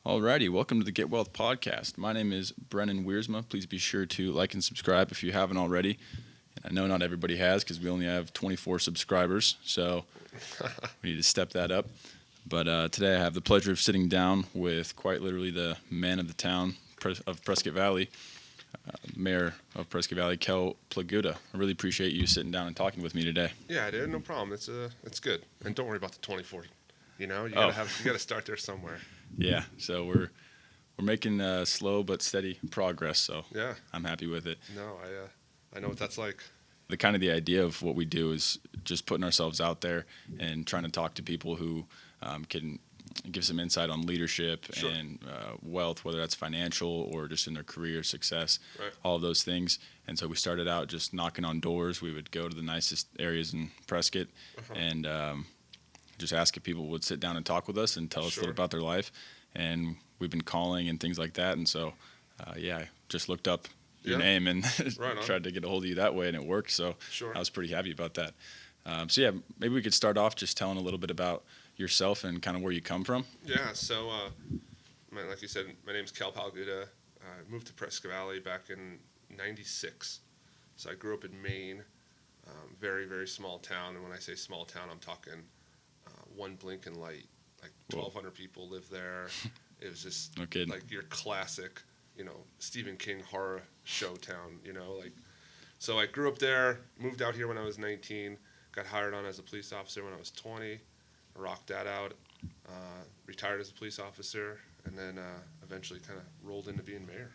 Alrighty, welcome to the Get Wealth Podcast. My name is Brennan Wiersma. Please be sure to like and subscribe if you haven't already. I know not everybody has because we only have 24 subscribers, so we need to step that up. But today I have the pleasure of sitting down with quite literally the man of the town of Prescott Valley, Mayor of Prescott Valley, Kell Palguta. I really appreciate you sitting down and talking with me today. Yeah, dude, no problem. It's good. And don't worry about the 24. You know, you gotta start there somewhere. Yeah, so we're making slow but steady progress. So Yeah, I'm happy with it. no, I know what that's like. The idea of what we do is just putting ourselves out there and trying to talk to people who can give some insight on leadership Sure. and wealth, whether that's financial or just in their career success, Right. all of those things. And so we started out just knocking on doors. We would go to the nicest areas in Prescott and just ask if people would sit down and talk with us and tell us a Sure. little about their life. And we've been calling and things like that. And so, I just looked up your Yeah. name and Right on. tried to get a hold of you that way, and it worked. So Sure. I was pretty happy about that. Maybe we could start off just telling a little bit about yourself and kind of where you come from. Yeah, so like you said, my name's Kell Palguta. I moved to Prescott Valley back in '96. So I grew up in Maine, very, very small town. And when I say small town, I'm talking one blink and light. Like 1,200 people live there. It was just No kidding. like your classic, Stephen King horror show town, So I grew up there, moved out here when I was 19, got hired on as a police officer when I was 20. I rocked that out, retired as a police officer, and then eventually kind of rolled into being mayor.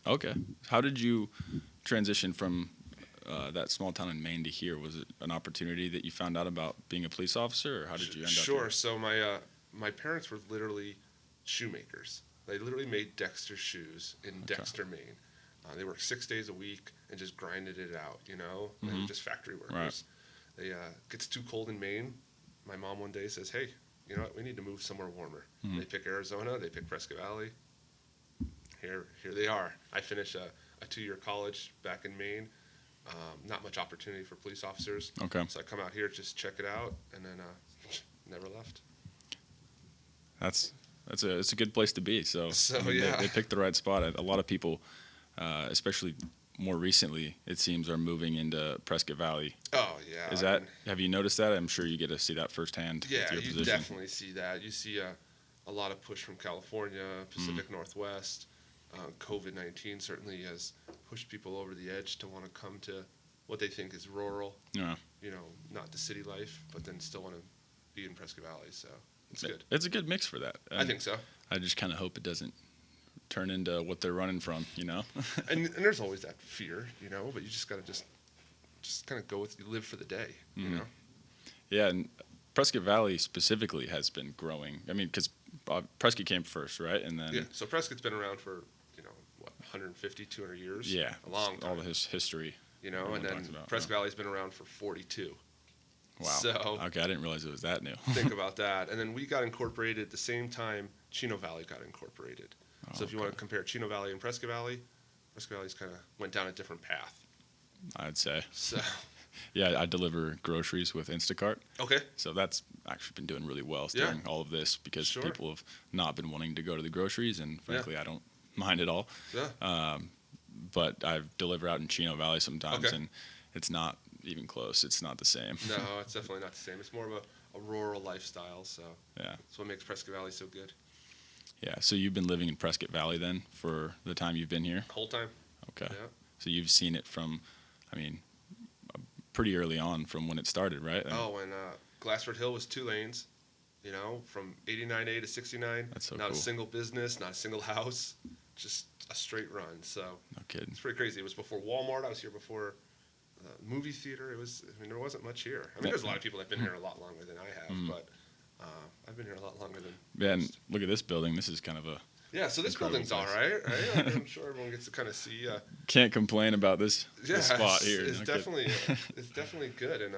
Okay. How did you transition from that small town in Maine to here? Was it an opportunity that you found out about being a police officer, or how did you end up Sure. here? So my parents were literally shoemakers. They literally made Dexter shoes in Dexter, Maine. They worked 6 days a week and just grinded it out, They were just factory workers. Right. Gets too cold in Maine. My mom one day says, "Hey, you know what? We need to move somewhere warmer." They pick Arizona. They pick Prescott Valley. Here they are. I finished a 2-year college back in Maine. Not much opportunity for police officers. Okay. So I come out here, just check it out, and then never left. It's a good place to be. So Yeah. they picked the right spot. A lot of people, especially more recently, it seems, are moving into Prescott Valley. Oh yeah. Have you noticed that? I'm sure you get to see that firsthand. Yeah, with your you position. definitely see that. You see a lot of push from California, Pacific Northwest. COVID-19 certainly has pushed people over the edge to want to come to what they think is rural. Yeah. Not the city life, but then still want to be in Prescott Valley. So it's good. It's a good mix for that. I think so. I just kind of hope it doesn't turn into what they're running from, And there's always that fear, but you just got to just kind of go with, you live for the day, Yeah, and Prescott Valley specifically has been growing. I mean, because Prescott came first, right? And then Yeah, so Prescott's been around for, 150, 200 years? Yeah, A long time. all of his history. And everyone then talks about, Prescott Valley's been around for 42. Wow. So Okay, I didn't realize it was that new. think about that. And then we got incorporated at the same time Chino Valley got incorporated. So if you want to compare Chino Valley and Prescott Valley's kind of went down a different path. I'd say. So Yeah, I deliver groceries with Instacart. okay, So that's actually been doing really well Yeah. during all of this because Sure. people have not been wanting to go to the groceries, and frankly, I don't mind at all. yeah, But I deliver out in Chino Valley sometimes, Okay. and it's not even close. It's not the same. no, it's definitely not the same. It's more of a rural lifestyle. So Yeah. that's what makes Prescott Valley so good. Yeah. So you've been living in Prescott Valley then for the time you've been here? The whole time. Okay. Yeah. So you've seen it from, pretty early on from when it started, right? When Glassford Hill was 2 lanes, from 89A to 69. That's so not cool. a single business, not a single house, just a straight run. So No kidding. it's pretty crazy. It was before Walmart. I was here before the movie theater. There wasn't much here. There's a lot of people that have been here a lot longer than I have, but I've been here a lot longer than Yeah, and most. look at this building. This is kind of a... Yeah, so this incredible building's all place. right? I'm sure everyone gets to kind of see. Can't complain about this Yeah, spot here. It's No kidding. definitely good, and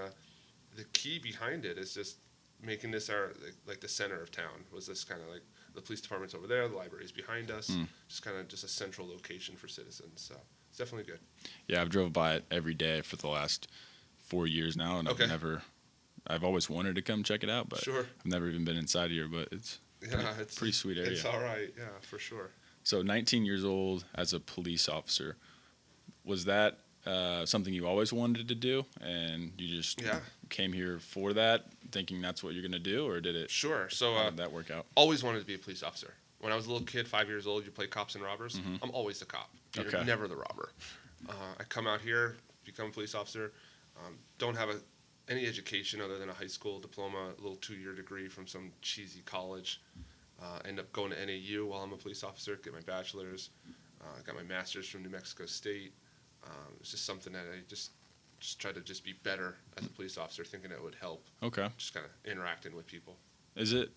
the key behind it is just making this our like the center of town. Was this kind of like the police department's over there, the library's behind us, just kind of just a central location for citizens. So it's definitely good. Yeah, I've drove by it every day for the last 4 years now, and Okay. I've always wanted to come check it out, but Sure. I've never even been inside here. But Yeah, it's pretty sweet area. It's all right. Yeah, for sure. So 19 years old as a police officer, was that something you always wanted to do, and you just Yeah, came here for that, thinking that's what you're gonna do, or did it? sure. So How did that work out? always wanted to be a police officer. When I was a little kid, 5 years old, you play cops and robbers. Mm-hmm. I'm always the cop. You're Okay. never the robber. I come out here, become a police officer. Don't have any education other than a high school diploma, a little 2-year degree from some cheesy college. End up going to NAU while I'm a police officer, get my bachelor's. Got my master's from New Mexico State. It's just something that I just tried to just be better as a police officer, thinking it would help. Okay. Just kind of interacting with people. Is it?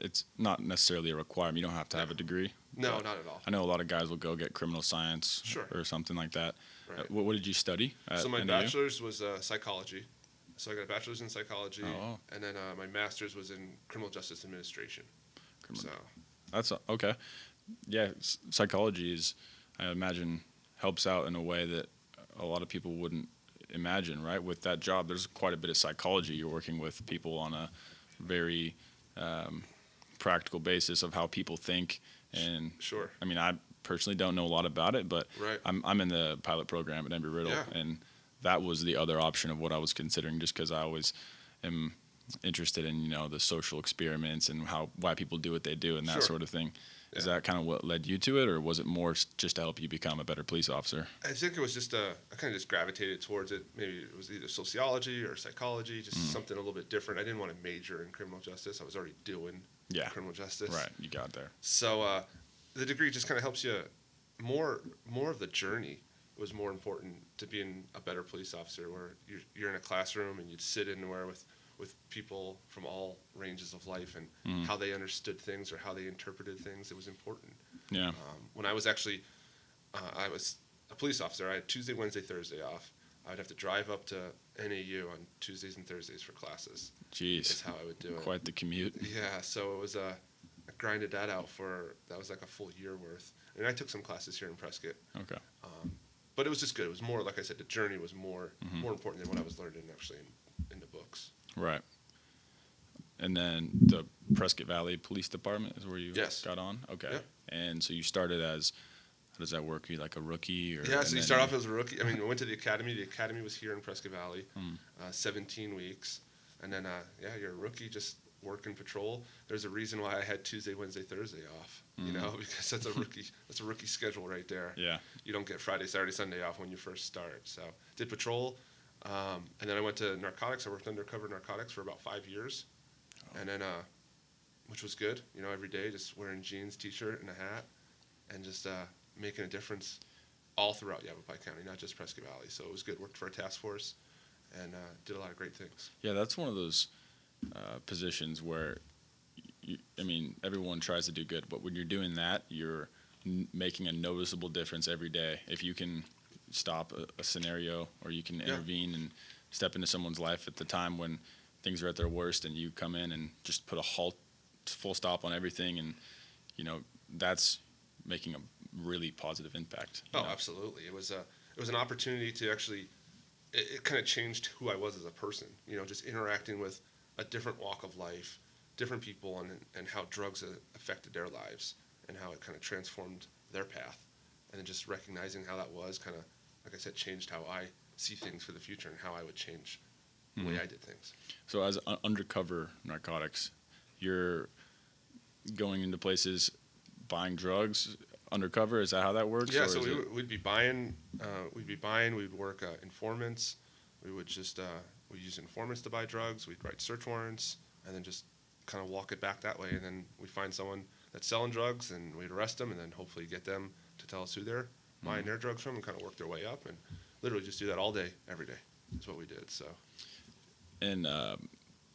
It's not necessarily a requirement. You don't have to have a degree. No, but not at all. I know a lot of guys will go get criminal science Sure. or something like that. Right. What did you study at So my NAU? bachelor's was psychology. So I got a bachelor's in psychology, Oh. and then my master's was in criminal justice administration. Criminal- So That's okay. Yeah, psychology is, I imagine, helps out in a way that a lot of people wouldn't imagine. Right, with that job, there's quite a bit of psychology. You're working with people on a very practical basis of how people think, and sure. I mean, I personally don't know a lot about it, but Right. I'm in the pilot program at Embry-Riddle, Yeah. and that was the other option of what I was considering, just because I always am interested in the social experiments and why people do what they do and that Sure. sort of thing. Is Yeah. that kind of what led you to it, or was it more just to help you become a better police officer? I think it was just I kind of just gravitated towards it. Maybe it was either sociology or psychology, just something a little bit different. I didn't want to major in criminal justice. I was already doing criminal justice. Right, you got there. So the degree just kind of helps you more of the journey was more important to being a better police officer, where you're in a classroom and you'd sit anywhere with people from all ranges of life, and how they understood things or how they interpreted things. It was important. Yeah. When I was actually I was a police officer, I had Tuesday, Wednesday, Thursday off. I would have to drive up to NAU on Tuesdays and Thursdays for classes. Jeez. That's how I would do it. Quite the commute. Yeah, so it was I grinded that out that was like a full year worth. And I took some classes here in Prescott. Okay. But it was just good. It was more, like I said, the journey was more important than what I was learning actually in the books. Right. And then the Prescott Valley Police Department is where you Yes. got on? Okay. Yep. And so you started as, how does that work? You like a rookie? Or, Yeah, so and you then start off as a rookie. I mean, I went to the academy. The academy was here in Prescott Valley, 17 weeks. And then, you're a rookie, just working patrol. There's a reason why I had Tuesday, Wednesday, Thursday off, because that's a rookie schedule right there. Yeah. You don't get Friday, Saturday, Sunday off when you first start. So did patrol, and then I went to narcotics. I worked undercover narcotics for about 5 years, and then which was good. Every day just wearing jeans, t-shirt, and a hat, and just making a difference all throughout Yavapai County, not just Prescott Valley. So it was good. Worked for a task force, and did a lot of great things. Yeah, that's one of those positions where, everyone tries to do good, but when you're doing that, you're making a noticeable difference every day. If you can stop a scenario, or you can intervene and step into someone's life at the time when things are at their worst, and you come in and just put a full stop on everything, and that's making a really positive impact. Oh, absolutely. It was an opportunity to actually. It kind of changed who I was as a person. Just interacting with a different walk of life, different people, and how drugs affected their lives, and how it kind of transformed their path, and then just recognizing how that was kind of, like I said, changed how I see things for the future and how I would change the way I did things. So as undercover narcotics, you're going into places buying drugs undercover. Is that how that works? Yeah, or so is it- we'd be buying, we'd work informants. We would just we use informants to buy drugs. We'd write search warrants, and then just kind of walk it back that way. And then we'd find someone that's selling drugs, and we'd arrest them, and then hopefully get them to tell us who they're buying their drugs from, and kind of work their way up, and literally just do that all day, every day. That's what we did. So. In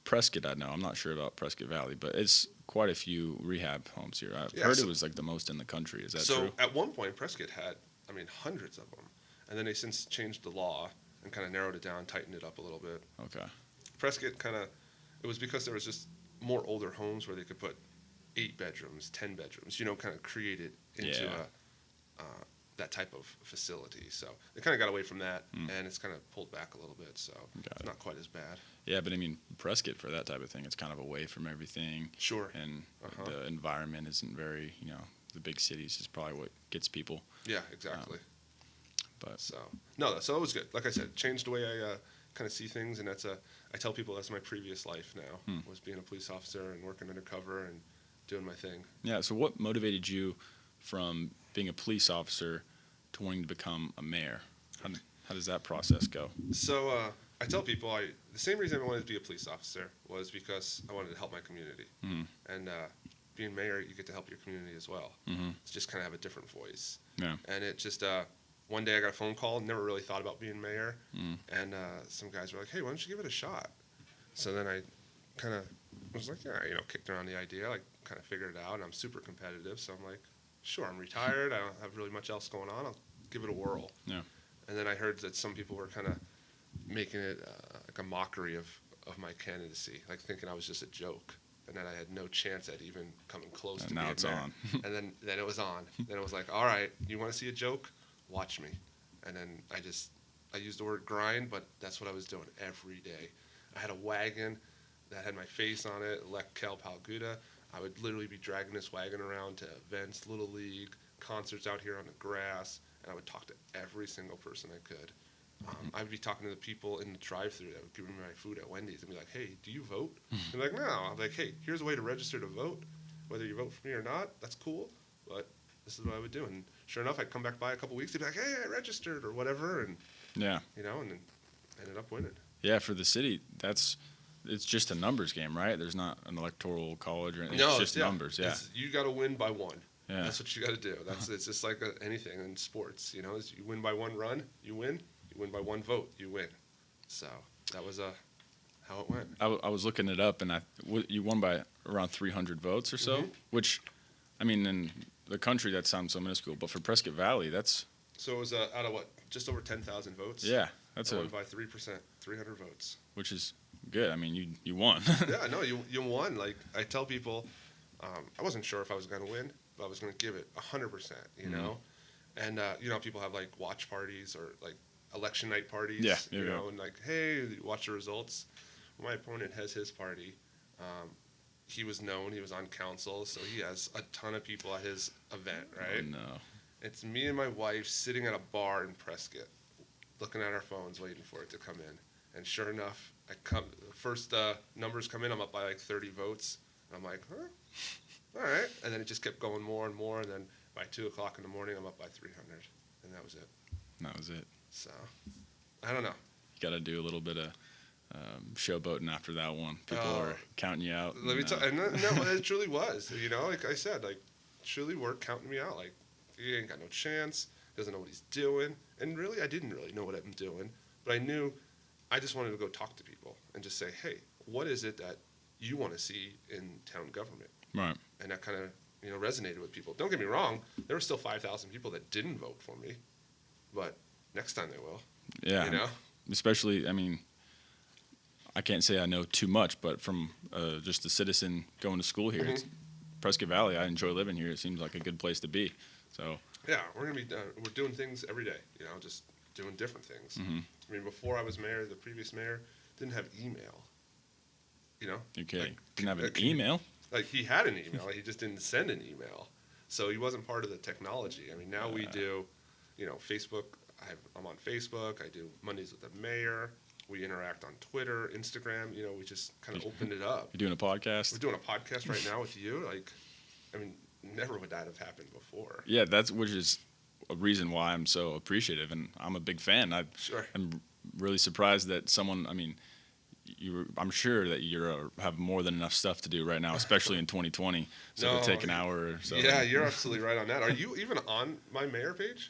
Prescott, I know. I'm not sure about Prescott Valley, but it's quite a few rehab homes here. I've heard it was like the most in the country. Is that true? So at one point, Prescott had, hundreds of them. And then they since changed the law and kind of narrowed it down, tightened it up a little bit. Okay. Prescott it was because there was just more older homes where they could put 8 bedrooms, 10 bedrooms, kind of create it into that type of facility. So they kind of got away from that, and it's kind of pulled back a little bit. So it's not quite as bad. Yeah, but I mean, Prescott for that type of thing, it's kind of away from everything. Sure. And the environment isn't very, the big cities is probably what gets people. Yeah, exactly. But so it was good. Like I said, changed the way I kind of see things, and I tell people that's my previous life now, was being a police officer and working undercover and doing my thing. Yeah, so what motivated you from being a police officer to wanting to become a mayor? How does that process go? So I tell people the same reason I wanted to be a police officer was because I wanted to help my community. And being mayor, you get to help your community as well. It's just kind of have a different voice. Yeah. And it just one day I got a phone call, never really thought about being mayor, and some guys were like, hey, why don't you give it a shot? So then I kind of was like, yeah, kicked around the idea, like kind of figured it out, and I'm super competitive, so I'm like, sure, I'm retired, I don't have really much else going on, I'll give it a whirl. Yeah. And then I heard that some people were kind of making it like a mockery of my candidacy, like thinking I was just a joke, and that I had no chance at even coming close to being mayor. Now it's on. And then it was on. Then it was like, all right, you want to see a joke? Watch me. And then I used the word grind, but that's what I was doing every day. I had a wagon that had my face on it, elect Kell Palguta. I would literally be dragging this wagon around to events, Little League, concerts out here on the grass, and I would talk to every single person I could. I would be talking to the people in the drive-thru that would give me my food at Wendy's and be like, hey, do you vote? They're like, no. I'm like, hey, here's a way to register to vote. Whether you vote for me or not, that's cool, but this is what I would do. And sure enough, I'd come back by a couple weeks, they'd be like, hey, I registered or whatever, and yeah, and then ended up winning. Yeah, for the city, it's just a numbers game, right? There's not an electoral college or anything. No, it's just numbers. Yeah, you got to win by one. Yeah. That's what you got to do. It's just like anything in sports. Is you win by one run, you win. You win by one vote, you win. So that was how it went. I was looking it up, and you won by around 300 votes or so, which, I mean, in the country that sounds so minuscule, but for Prescott Valley, that's... So it was out of what, just over 10,000 votes? Yeah, that's I won by 3%, 300 votes. Which is good. I mean, you won. Yeah, no, you won. Like, I tell people, I wasn't sure if I was going to win, but I was going to give it 100%, you know? And, people have, like, watch parties or, like, election night parties, and like, hey, watch the results. My opponent has his party. He was known, he was on council, so he has a ton of people at his event, right? Oh, no. It's me and my wife sitting at a bar in Prescott, looking at our phones, waiting for it to come in. And sure enough, the first numbers come in, I'm up by like 30 votes. And I'm like, huh? All right. And then it just kept going more and more, and then by 2 o'clock in the morning, I'm up by 300. And that was it. That was it. So, I don't know. You got to do a little bit of showboating after that one. People are counting you out. Let me tell you, no, it truly was. Like I said, like, truly were counting me out. Like, he ain't got no chance, doesn't know what he's doing. And really, I didn't really know what I'm doing. But I knew I just wanted to go talk to people and just say, hey, what is it that you want to see in town government? Right. And that kind of, resonated with people. Don't get me wrong, there were still 5,000 people that didn't vote for me. But next time they will. Yeah. Especially, I mean, I can't say I know too much, but from just a citizen going to school here, it's Prescott Valley, I enjoy living here. It seems like a good place to be. So yeah, we're doing things every day, just doing different things. I mean, before I was mayor, the previous mayor didn't have email. Okay. Like, didn't have an email? Like, he had an email, he just didn't send an email. So he wasn't part of the technology. I mean, now we do, Facebook. I'm on Facebook. I do Mondays with the mayor. We interact on Twitter, Instagram. We just kind of opened it up. You're doing a podcast? We're doing a podcast right now with you. Like, I mean, never would that have happened before. Yeah, which is a reason why I'm so appreciative, and I'm a big fan. I'm really surprised that someone, I mean, I'm sure that you have more than enough stuff to do right now, especially in 2020. So it'll take an hour or so. Yeah, you're absolutely right on that. Are you even on my mayor page?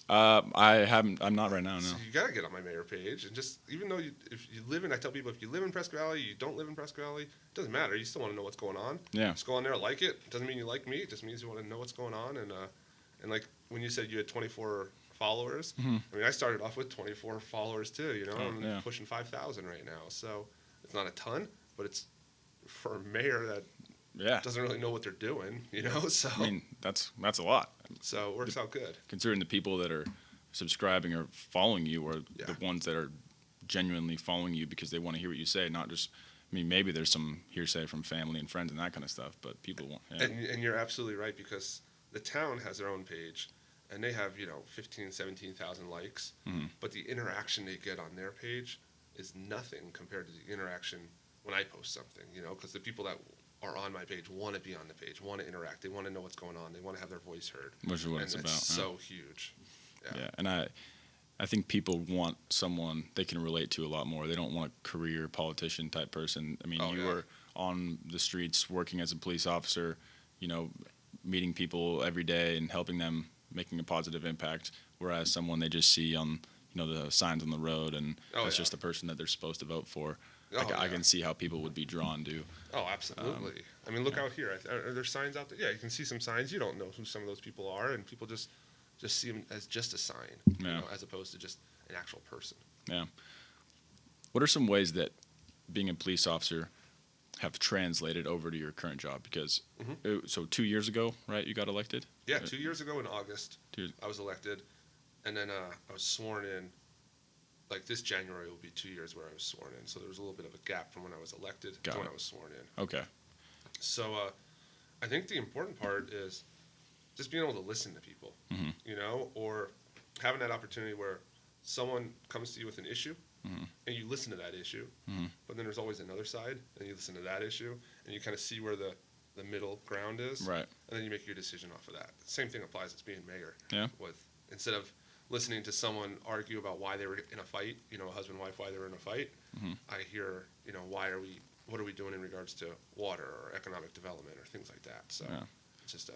I haven't. I'm not right now. No. So you gotta get on my mayor page, and just even though I tell people if you live in Prescott Valley, you don't live in Prescott Valley, it doesn't matter. You still want to know what's going on. Yeah. Just go on there, like it. Doesn't mean you like me. It just means you want to know what's going on. And like when you said you had 24 followers, I mean I started off with 24 followers too. I'm pushing 5,000 right now. So it's not a ton, but it's for a mayor that Yeah. doesn't really know what they're doing, you know. So I mean, that's a lot. so it works out good. Considering the people that are subscribing or following you are Yeah. the ones that are genuinely following you because they want to hear what you say, not just. I mean, maybe there's some hearsay from family and friends and that kind of stuff, but people want. Yeah. And you're absolutely right, because the town has their own page, and they have 15, 17,000 likes, but the interaction they get on their page is nothing compared to the interaction when I post something. Because the people that are on my page want to be on the page, want to interact, they want to know what's going on, they want to have their voice heard. Which is what and it's it's about. so huge. Yeah, and I think people want someone they can relate to a lot more. They don't want a career politician type person. I mean, you were on the streets working as a police officer, meeting people every day and helping them, making a positive impact. Whereas someone they just see on, the signs on the road, and that's just the person that they're supposed to vote for. I can see how people would be drawn to. Oh, absolutely. I mean, look out here. Are there signs out there? Yeah, you can see some signs. You don't know who some of those people are, and people just see them as just a sign, as opposed to just an actual person. Yeah. What are some ways that being a police officer have translated over to your current job? Because so 2 years ago, right, you got elected? Yeah, 2 years ago in August, I was elected, and then I was sworn in. Like this January will be 2 years where I was sworn in, so there was a little bit of a gap from when I was elected to when I was sworn in. Okay. So I think the important part is just being able to listen to people, or having that opportunity where someone comes to you with an issue, and you listen to that issue, but then there's always another side, and you listen to that issue, and you kind of see where the middle ground is, right? And then you make your decision off of that. Same thing applies as being mayor. Yeah. Instead of listening to someone argue about why they were in a fight, a husband and wife, why they were in a fight, I hear, what are we doing in regards to water or economic development or things like that. So it's just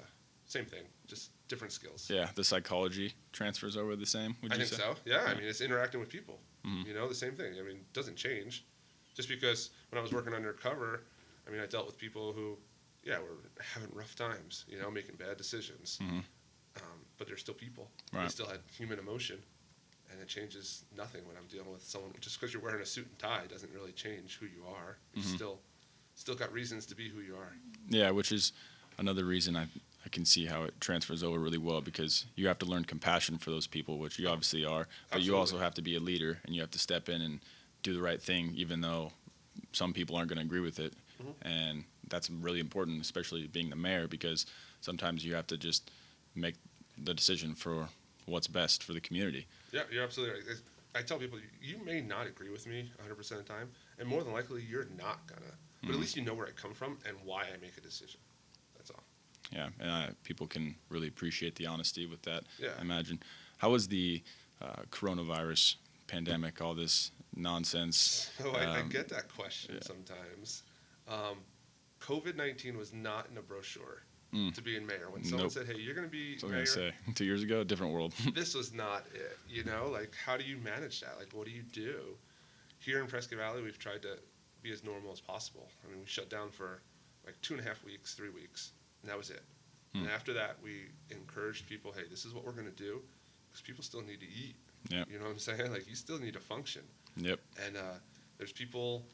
same thing, just different skills. Yeah, the psychology transfers over the same, would you say? I think so, yeah. I mean, it's interacting with people, the same thing. I mean, it doesn't change. Just because when I was working undercover, I mean, I dealt with people who, were having rough times, making bad decisions. But they're still people. Right. They still had human emotion, and it changes nothing when I'm dealing with someone. Just because you're wearing a suit and tie doesn't really change who you are. You still got reasons to be who you are. Yeah, which is another reason I can see how it transfers over really well, because you have to learn compassion for those people, which you obviously are, but you also have to be a leader, and you have to step in and do the right thing, even though some people aren't going to agree with it. And that's really important, especially being the mayor, because sometimes you have to just make the decision for what's best for the community. Yeah, you're absolutely right. I tell people, you may not agree with me 100% of the time, and more than likely you're not gonna. But at least you know where I come from and why I make a decision. That's all. Yeah, and people can really appreciate the honesty with that. Yeah. I imagine. How was the coronavirus pandemic, all this nonsense? So I get that question sometimes. COVID-19 was not in the brochure to be in mayor. When someone said, hey, you're going to be mayor. I was going to say, 2 years ago, different world. This was not it, Like, how do you manage that? Like, what do you do? Here in Prescott Valley, we've tried to be as normal as possible. I mean, we shut down for like 2.5 weeks, 3 weeks, and that was it. And after that, we encouraged people, hey, this is what we're going to do, because people still need to eat. Yep. You know what I'm saying? Like, you still need to function. Yep. And there's people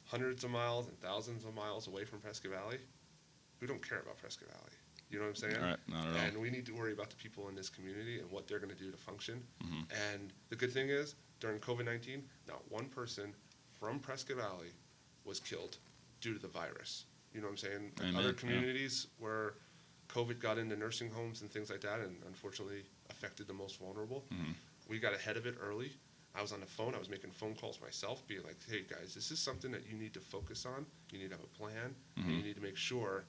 hundreds of miles and thousands of miles away from Prescott Valley who don't care about Prescott Valley. You know what I'm saying? All right, not at all. And we need to worry about the people in this community and what they're going to do to function. And the good thing is, during COVID-19, not one person from Prescott Valley was killed due to the virus. You know what I'm saying? Amen. Other communities where COVID got into nursing homes and things like that, and unfortunately affected the most vulnerable, we got ahead of it early. I was on the phone. I was making phone calls myself, being like, hey, guys, this is something that you need to focus on. You need to have a plan, and you need to make sure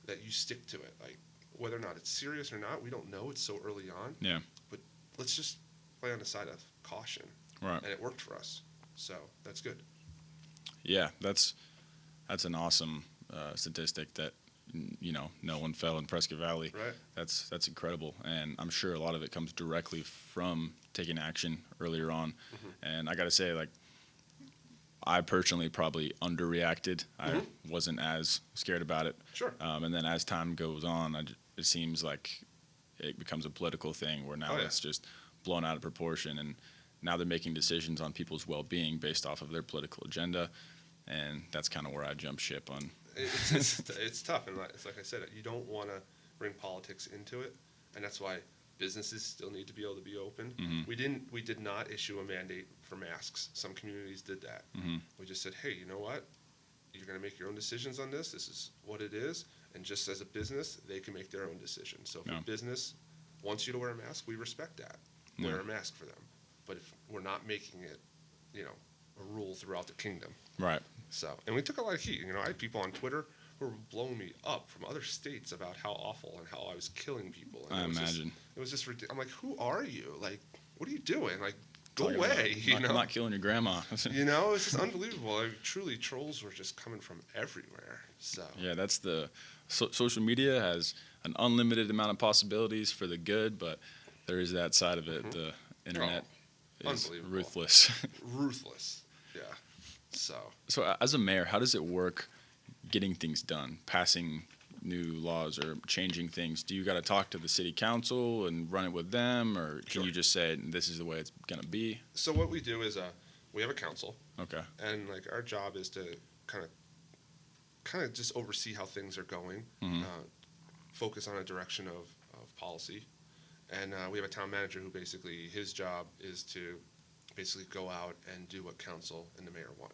that you stick to it. Like, whether or not it's serious or not, we don't know. It's so early on. Yeah. But let's just play on the side of caution. Right. And it worked for us. So that's good. Yeah, that's an awesome statistic that, no one fell in Prescott Valley. Right. That's incredible. And I'm sure a lot of it comes directly from taking action earlier on. And I got to say, like, I personally probably underreacted. I wasn't as scared about it. Sure. And then as time goes on, it seems like it becomes a political thing where now it's just blown out of proportion. And now they're making decisions on people's well-being based off of their political agenda. And that's kind of where I jump ship on it's tough, and it's like I said, you don't want to bring politics into it, and that's why businesses still need to be able to be open. We did not issue a mandate for masks. Some communities did that. We just said, hey, you know what? You're going to make your own decisions on this. This is what it is, and just as a business, they can make their own decisions. So if a business wants you to wear a mask, we respect that. Wear a mask for them. But if we're not making it, a rule throughout the kingdom. Right. So, and we took a lot of heat. I had people on Twitter who were blowing me up from other states about how awful and how I was killing people. And I imagine. It was just ridiculous. I'm like, who are you? Like, what are you doing? Like, go away. I'm not killing your grandma. It's just unbelievable. Truly, trolls were just coming from everywhere. So. Yeah, that's social media has an unlimited amount of possibilities for the good, but there is that side of it. The internet is ruthless. Ruthless. Yeah. So as a mayor, how does it work getting things done, passing new laws or changing things? Do you got to talk to the city council and run it with them, or can you just say this is the way it's going to be? So what we do is we have a council. Okay. And like our job is to kind of just oversee how things are going, focus on a direction of policy. And we have a town manager who basically his job is to basically go out and do what council and the mayor want.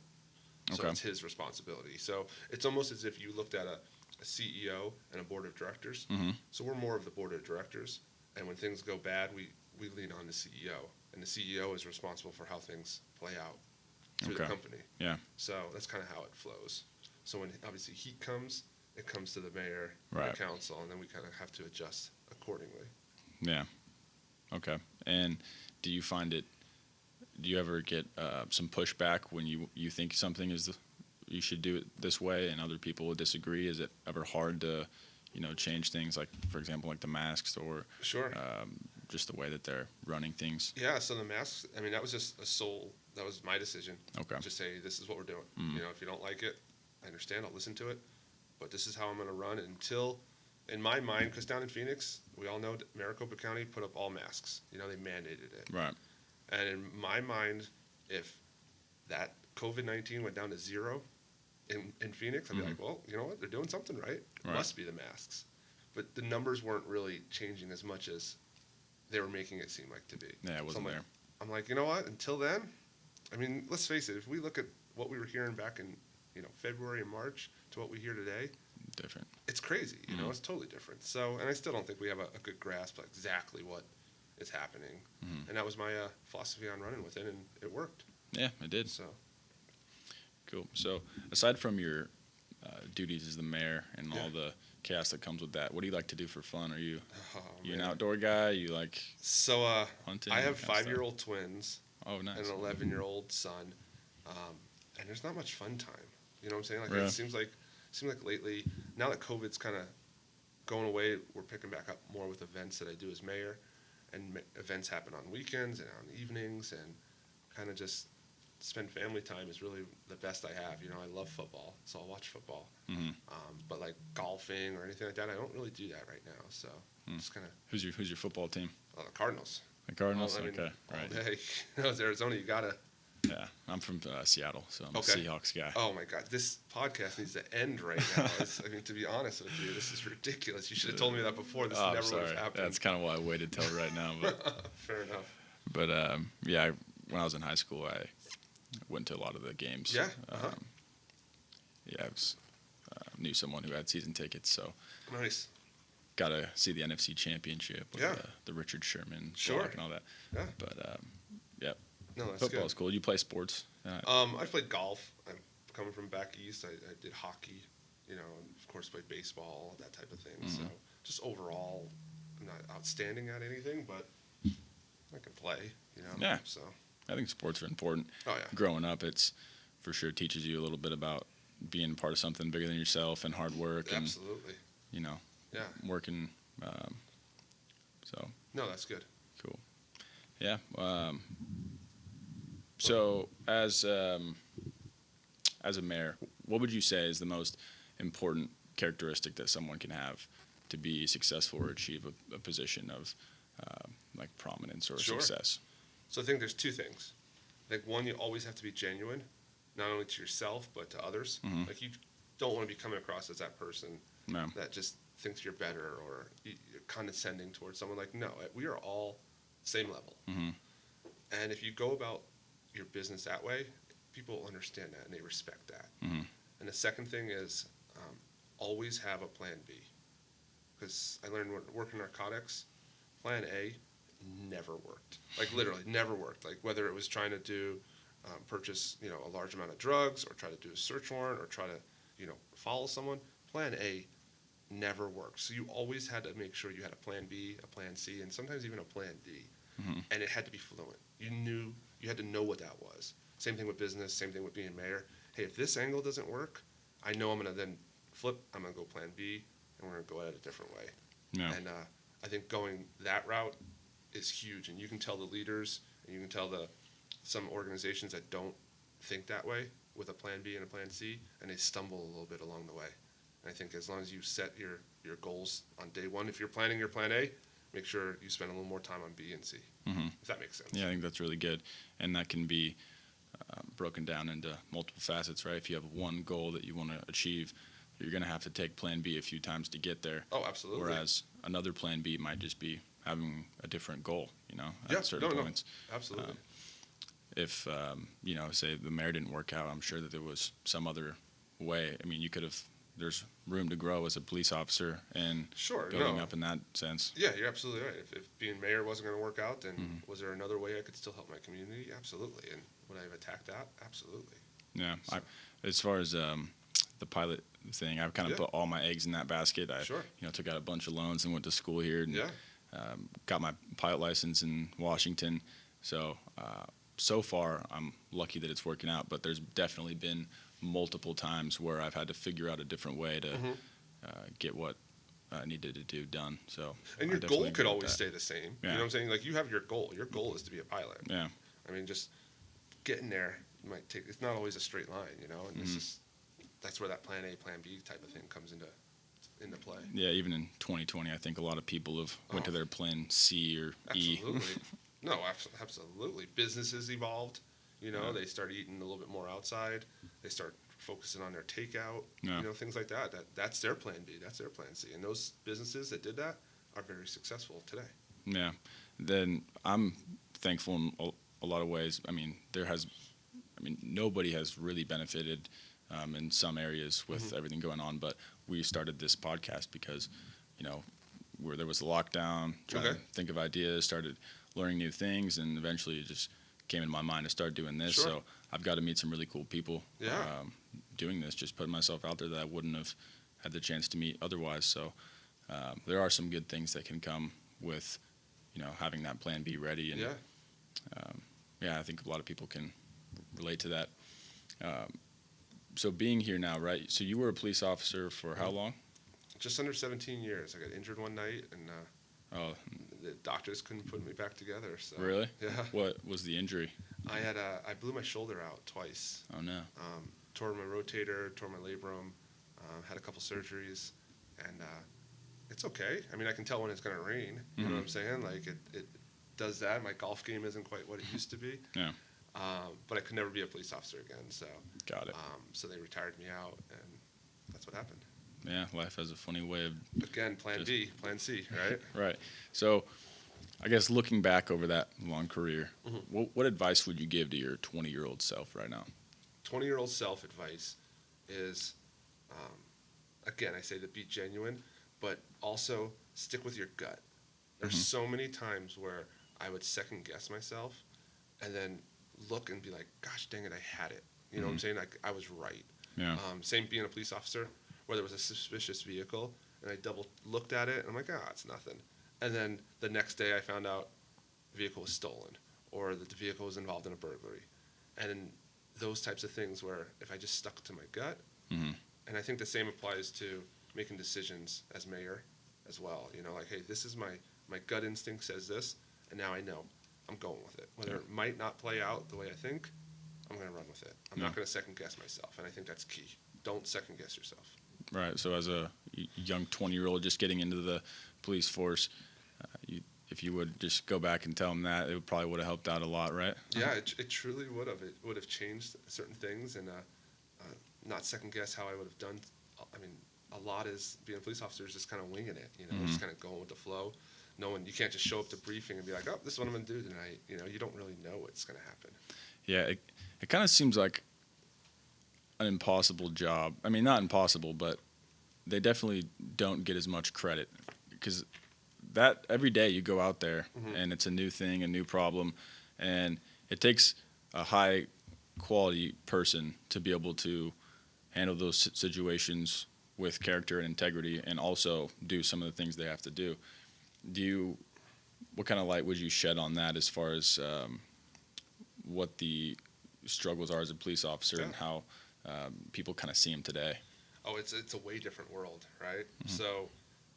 So it's his responsibility. So it's almost as if you looked at a CEO and a board of directors. So we're more of the board of directors. And when things go bad, we lean on the CEO. And the CEO is responsible for how things play out through the company. Yeah. So that's kind of how it flows. So when obviously heat comes, it comes to the mayor, right, the council, and then we kind of have to adjust accordingly. Yeah. Okay. And do you ever get some pushback when you think something you should do it this way and other people would disagree? Is it ever hard to, change things, like, for example, like the masks or just the way that they're running things? Yeah, so the masks, that was just that was my decision. Okay. Just say, this is what we're doing. If you don't like it, I understand, I'll listen to it, but this is how I'm going to run until, in my mind, because down in Phoenix, we all know Maricopa County put up all masks. They mandated it. Right. And in my mind, if that COVID-19 went down to zero in Phoenix, I'd be like, well, you know what? They're doing something right. It must be the masks. But the numbers weren't really changing as much as they were making it seem like to be. Yeah, it wasn't there. I'm like, you know what? Until then, let's face it. If we look at what we were hearing back in, February and March to what we hear today, different. It's crazy. It's totally different. So, and I still don't think we have a good grasp of exactly what is happening. And that was my philosophy on running with it, and it worked. Yeah, it did. So. Cool. So, aside from your duties as the mayor and all the chaos that comes with that, what do you like to do for fun? Are you an outdoor guy? You like hunting? I have 5-year-old twins. Oh, nice. And an 11-year-old son, and there's not much fun time. You know what I'm saying? Like Yeah. It seems like lately, now that COVID's kind of going away, we're picking back up more with events that I do as mayor, and events happen on weekends and on evenings, and kind of just spend family time is really the best I have. I love football, so I'll watch football. But like golfing or anything like that, I don't really do that right now. So just kind of. Who's your football team? The Cardinals. The Cardinals. Okay, right. All day. It's Arizona. You gotta. Yeah, I'm from Seattle, so I'm a Seahawks guy. Oh my God, this podcast needs to end right now. To be honest with you, this is ridiculous. You should have told me that before. This never would have happened. That's kind of why I waited till right now. But fair enough. But when I was in high school, I went to a lot of the games. Yeah. I knew someone who had season tickets, so nice. Got to see the NFC Championship with the Richard Sherman block and all that. Yeah. But No, that's football's cool. You play sports? I played golf. I'm coming from back east. I did hockey, and of course played baseball, that type of thing. So just overall, I'm not outstanding at anything, but I can play, Yeah. So I think sports are important. Oh, yeah. Growing up, it's for sure teaches you a little bit about being part of something bigger than yourself and hard work. Absolutely. And, working. So. No, that's good. Cool. Yeah. So as a mayor, what would you say is the most important characteristic that someone can have to be successful or achieve a position of like prominence or success? So I think there's two things. Like one, you always have to be genuine, not only to yourself but to others. Like don't want to be coming across as that person No. that just thinks you're better or you're condescending towards someone. Like, no, we are all same level. Mm-hmm. And if you go about your business that way, people understand that and they respect that. Mm-hmm. And the second thing is always have a plan B. Because I learned when working narcotics, plan A never worked. Like literally never worked. Like whether it was trying to do purchase a large amount of drugs or try to do a search warrant or try to follow someone, plan A never worked. So you always had to make sure you had a plan B, a plan C, and sometimes even a plan D. Mm-hmm. And it had to be fluent. You had to know what that was. Same thing with business, same thing with being mayor. Hey, if this angle doesn't work, I know I'm going to then flip, I'm going to go plan B, and we're going to go at it a different way. Yeah. And I think going that route is huge. And you can tell the leaders, and you can tell some organizations that don't think that way with a plan B and a plan C, and they stumble a little bit along the way. And I think as long as you set your goals on day one, if you're planning your plan A, make sure you spend a little more time on B and C, Mm-hmm. if that makes sense. Yeah, I think that's really good. And that can be broken down into multiple facets, right? If you have one goal that you want to achieve, you're going to have to take plan B a few times to get there. Oh, absolutely. Whereas another plan B might just be having a different goal, Yeah, at certain points. Absolutely. If, say the mayor didn't work out, I'm sure that there was some other way. I mean, there's room to grow as a police officer and going up in that sense. Yeah, you're absolutely right. If being mayor wasn't going to work out, then was there another way I could still help my community? Absolutely. And would I have attacked that? Absolutely. Yeah. So. As far as the pilot thing, I've kind of put all my eggs in that basket. I took out a bunch of loans and went to school here and got my pilot license in Washington. So so far, I'm lucky that it's working out, but there's definitely been multiple times where I've had to figure out a different way to get what I needed to do done. So, and your goal could always stay the same. Yeah. You know what I'm saying? Like you have your goal. Your goal is to be a pilot. Yeah. I mean, just getting there might take. It's not always a straight line, And that's where that plan A, plan B type of thing comes into play. Yeah. Even in 2020, I think a lot of people have went to their plan C or E. Absolutely. No, absolutely. Businesses evolved. They start eating a little bit more outside. They start focusing on their takeout. Yeah. Things like that. That's their plan B. That's their plan C. And those businesses that did that are very successful today. Yeah. Then I'm thankful in a lot of ways. I mean, nobody has really benefited in some areas with everything going on, but we started this podcast because, where there was a lockdown, trying to think of ideas, started learning new things, and eventually it just came in my mind to start doing this. Sure. So I've got to meet some really cool people doing this, just putting myself out there that I wouldn't have had the chance to meet otherwise. So there are some good things that can come with, having that plan B ready. And I think a lot of people can relate to that. So being here now, right? So you were a police officer for how long? Just under 17 years. I got injured one night, and the doctors couldn't put me back together. So. Really? Yeah. What was the injury? I blew my shoulder out twice. Oh no. Tore my rotator, tore my labrum, had a couple surgeries, and it's okay. I mean, I can tell when it's going to rain. You know what I'm saying? Like it does that. My golf game isn't quite what it used to be. Yeah. But I could never be a police officer again. So. Got it. So they retired me out, and that's what happened. Yeah, life has a funny way of... Again, plan B, plan C, right? Right. So I guess looking back over that long career, what advice would you give to your 20-year-old self right now? 20-year-old self advice is, again, I say to be genuine, but also stick with your gut. There's so many times where I would second guess myself and then look and be like, gosh dang it, I had it. You know what I'm saying? Like, I was right. Yeah. Same being a police officer, where there was a suspicious vehicle, and I double looked at it, and I'm like, it's nothing. And then the next day I found out the vehicle was stolen, or that the vehicle was involved in a burglary. And those types of things where if I just stuck to my gut, and I think the same applies to making decisions as mayor as well. Like, hey, this is my gut instinct says this, and now I know I'm going with it. Whether it might not play out the way I think, I'm going to run with it. I'm not going to second guess myself, and I think that's key. Don't second guess yourself. Right. So as a young 20-year-old just getting into the police force, if you would just go back and tell them that, it probably would have helped out a lot, right? Yeah, it truly would have. It would have changed certain things, and not second guess how I would have done. I mean, a lot is being a police officer is just kind of winging it, you know, just kind of going with the flow. No one, you can't just show up to briefing and be like, oh, this is what I'm going to do tonight. You know, you don't really know what's going to happen. Yeah, it kind of seems like an impossible job. I mean, not impossible, but they definitely don't get as much credit because that every day you go out there and it's a new thing, a new problem, and it takes a high quality person to be able to handle those situations with character and integrity and also do some of the things they have to do. What kind of light would you shed on that as far as what the struggles are as a police officer and how people kind of see them today? Oh, it's a way different world, right? So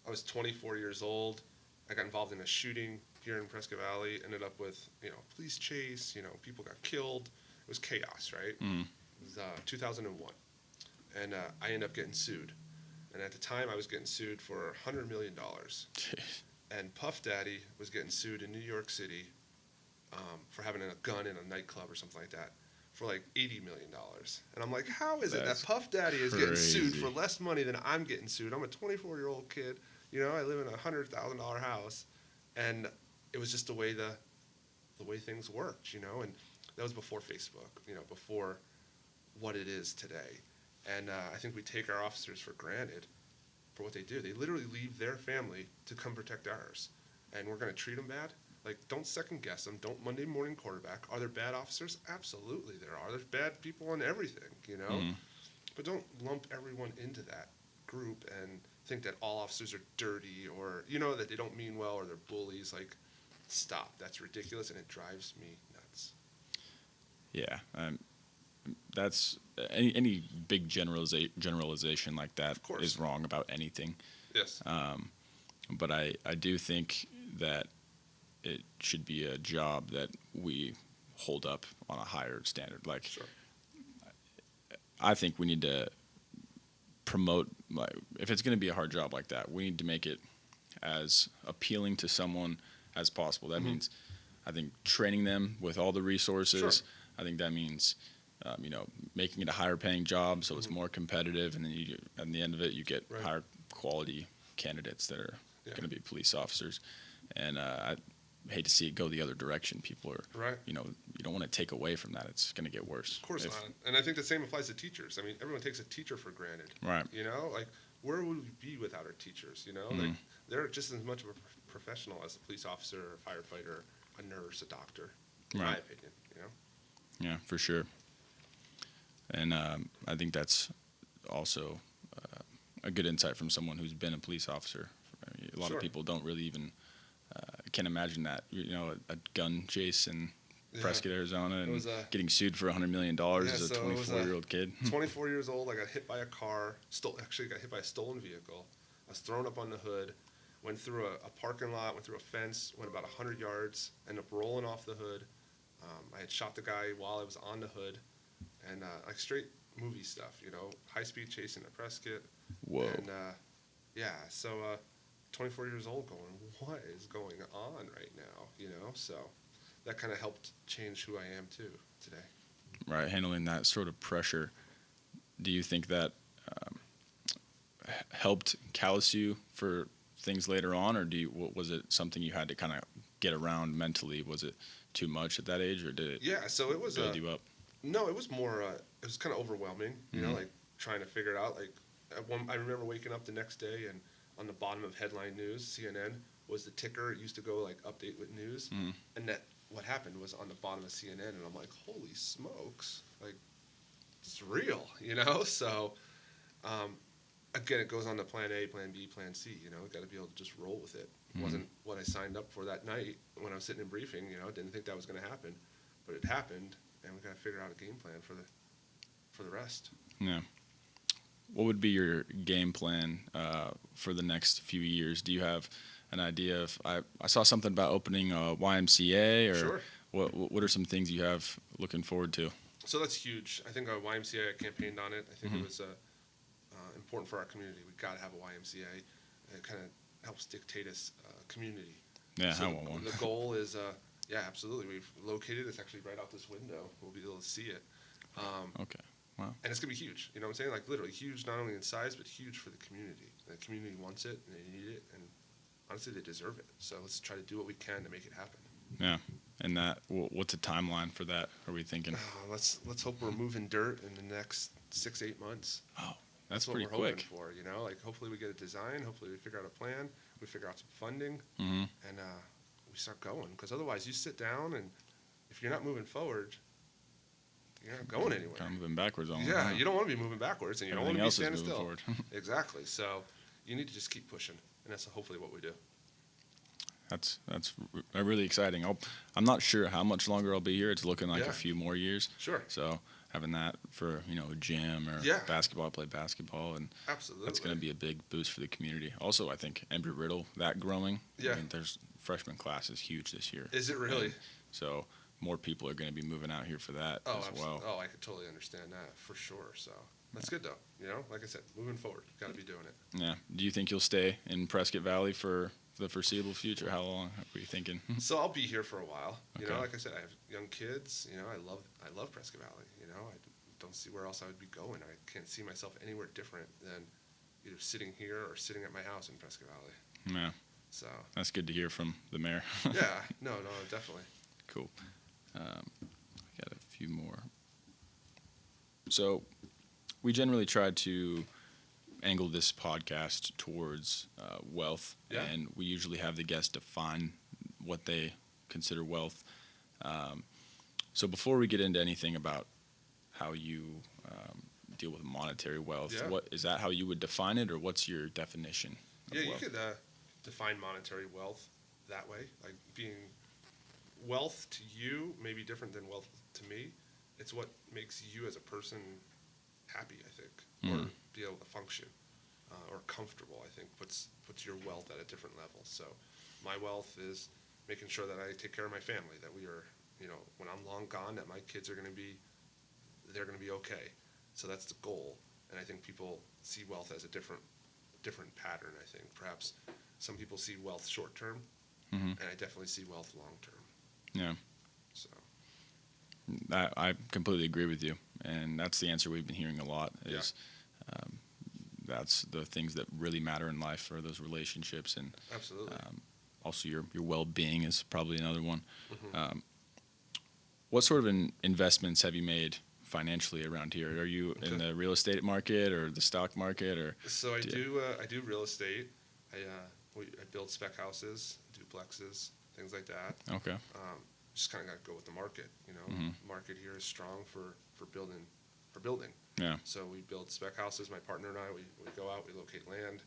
I was 24 years old. I got involved in a shooting here in Prescott Valley, ended up with, police chase, people got killed. It was chaos, right? It was 2001. And I ended up getting sued. And at the time, I was getting sued for $100 million. And Puff Daddy was getting sued in New York City for having a gun in a nightclub or something like that for like $80 million. And I'm like, how is it that Puff Daddy is getting sued for less money than I'm getting sued? I'm a 24-year-old kid. I live in a $100,000 house. And it was just the way things worked, and that was before Facebook, before what it is today. And I think we take our officers for granted for what they do. They literally leave their family to come protect ours. And we're going to treat them bad? Like, don't second guess them. Don't Monday morning quarterback. Are there bad officers? Absolutely there are. There's bad people in everything, But don't lump everyone into that group and think that all officers are dirty or, that they don't mean well or they're bullies. Like, stop. That's ridiculous, and it drives me nuts. Yeah. That's any big generalization like that is wrong about anything. Yes. But I do think that it should be a job that we hold up on a higher standard. Like, sure. I think we need to promote, like, if it's going to be a hard job like that, we need to make it as appealing to someone as possible. That means, I think, training them with all the resources. Sure. I think that means, making it a higher paying job so it's more competitive, and then at the end of it, you get higher quality candidates that are going to be police officers. And I hate to see it go the other direction. People are, you don't want to take away from that. It's going to get worse. Of course not. And I think the same applies to teachers. I mean, everyone takes a teacher for granted. Right. Like, where would we be without our teachers? Like, they're just as much of a professional as a police officer, a firefighter, a nurse, a doctor, in my opinion, Yeah, for sure. And I think that's also a good insight from someone who's been a police officer. A lot of people don't really even can't imagine that. A gun chase in Prescott, Arizona, and getting sued for $100 million as a 24-year-old kid. 24 years old, I got hit by a car. Actually, got hit by a stolen vehicle. I was thrown up on the hood. Went through a parking lot. Went through a fence. Went about 100 yards. Ended up rolling off the hood. I had shot the guy while I was on the hood. And like straight movie stuff, high-speed chasing at Prescott. Whoa. And, so 24 years old going, what is going on right now, So that kind of helped change who I am, too, today. Right, handling that sort of pressure. Do you think that helped callous you for things later on, or was it something you had to kind of get around mentally? Was it too much at that age, or did it so it was build you up? No, it was more, it was kind of overwhelming, like trying to figure it out. Like, I remember waking up the next day and on the bottom of headline news, CNN, was the ticker. It used to go like update with news. And that what happened was on the bottom of CNN. And I'm like, holy smokes, like, it's real, So, again, it goes on to plan A, plan B, plan C, got to be able to just roll with it. It wasn't what I signed up for that night when I was sitting in briefing, didn't think that was going to happen, but it happened. And we got to figure out a game plan for the rest. Yeah. What would be your game plan for the next few years? Do you have an idea of? I saw something about opening a YMCA, or sure. What are some things you have looking forward to? So that's huge. I think our YMCA, I campaigned on it. I think it was important for our community. We got to have a YMCA. It kind of helps dictate us community. Yeah, so I want one. The goal is. Yeah, absolutely. We've located it. It's actually right out this window. We'll be able to see it. Okay. Wow. And it's going to be huge. You know what I'm saying? Like literally huge, not only in size, but huge for the community. The community wants it and they need it. And honestly, they deserve it. So let's try to do what we can to make it happen. Yeah. And what's a timeline for that? Are we thinking? Let's hope we're moving dirt in the next 6-8 months. Oh, that's what pretty we're quick. hoping for, you know, like hopefully we get a design, hopefully we figure out a plan, we figure out some funding, Mm-hmm. and we start going. Because otherwise, you sit down and if you're not moving forward, you're not going anywhere. Kind of moving backwards almost. Yeah, you don't want to be moving backwards, and you Everything don't want else to be is standing moving still. forward. Exactly. So you need to just keep pushing, and that's hopefully what we do. That's really exciting. I'm not sure how much longer I'll be here. It's looking like Yeah. a few more years. Sure. So having that for a gym or Yeah. basketball, play basketball, and Absolutely. that's going to be a big boost for the community. Also, I think Embry-Riddle, that growing. Yeah. I mean, there's freshman class is huge this year. Is it really? And so more people are going to be moving out here for that as well. Oh, I could totally understand that for sure. So that's good though. You know, like I said, moving forward, got to be doing it. Yeah. Do you think you'll stay in Prescott Valley for the foreseeable future? How long are you thinking? So I'll be here for a while. You know, Okay. like I said, I have young kids. You know, I love Prescott Valley. You know, I don't see where else I would be going. I can't see myself anywhere different than either sitting here or sitting at my house in Prescott Valley. Yeah. So That's good to hear from the mayor. yeah, no, definitely. Cool. I got a few more. So we generally try to angle this podcast towards wealth, Yeah. and we usually have the guests define what they consider wealth. So before we get into anything about how you deal with monetary wealth, Yeah. what is that? How you would define it, or what's your definition of Yeah, wealth? you could define monetary wealth that way, like being wealth to you may be different than wealth to me. It's what makes you as a person happy, I think, or be able to function or comfortable. I think puts your wealth at a different level. So my wealth is making sure that I take care of my family, that we are, you know, when I'm long gone, that my kids are going to be okay. So that's the goal. And I think people see wealth as a different pattern. I think perhaps some people see wealth short term, and I definitely see wealth long term. Yeah. So I completely agree with you, and that's the answer we've been hearing a lot. Is that's the things that really matter in life, are those relationships, and absolutely. also your well-being is probably another one. What sort of investments have you made financially around here? Are you in the real estate market or the stock market, or? So I do real estate. I build spec houses, duplexes, things like that. Okay. Just kind of got to go with the market. You know, market here is strong for building. Yeah. So we build spec houses. My partner and I, we go out, we locate land,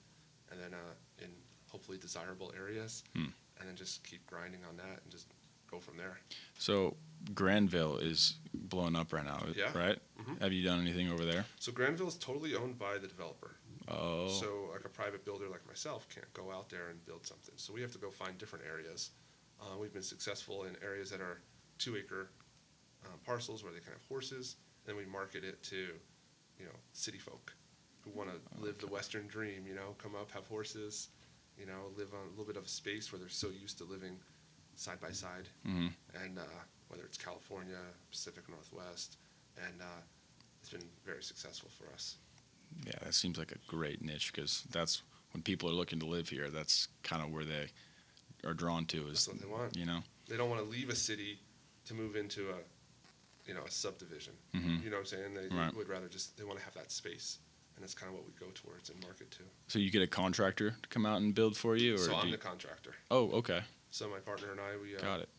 and then in hopefully desirable areas, and then just keep grinding on that and just go from there. So Granville is blowing up right now, Yeah. right? Have you done anything over there? So Granville is totally owned by the developer. Oh. So like a private builder like myself can't go out there and build something. So we have to go find different areas. We've been successful in areas that are 2-acre parcels where they can have horses, and we market it to, you know, city folk who want to live the Western dream. You know, come up, have horses, you know, live on a little bit of a space where they're so used to living side by side, and whether it's California, Pacific Northwest, and it's been very successful for us. Yeah, that seems like a great niche, because that's when people are looking to live here. That's kind of where they are drawn to. Is That's what they want. You know. They don't want to leave a city to move into a subdivision. You know what I'm saying? They would rather they want to have that space, and that's kind of what we go towards and market to. So you get a contractor to come out and build for you, or So I'm the contractor. Oh, okay. So my partner and I, we Got it.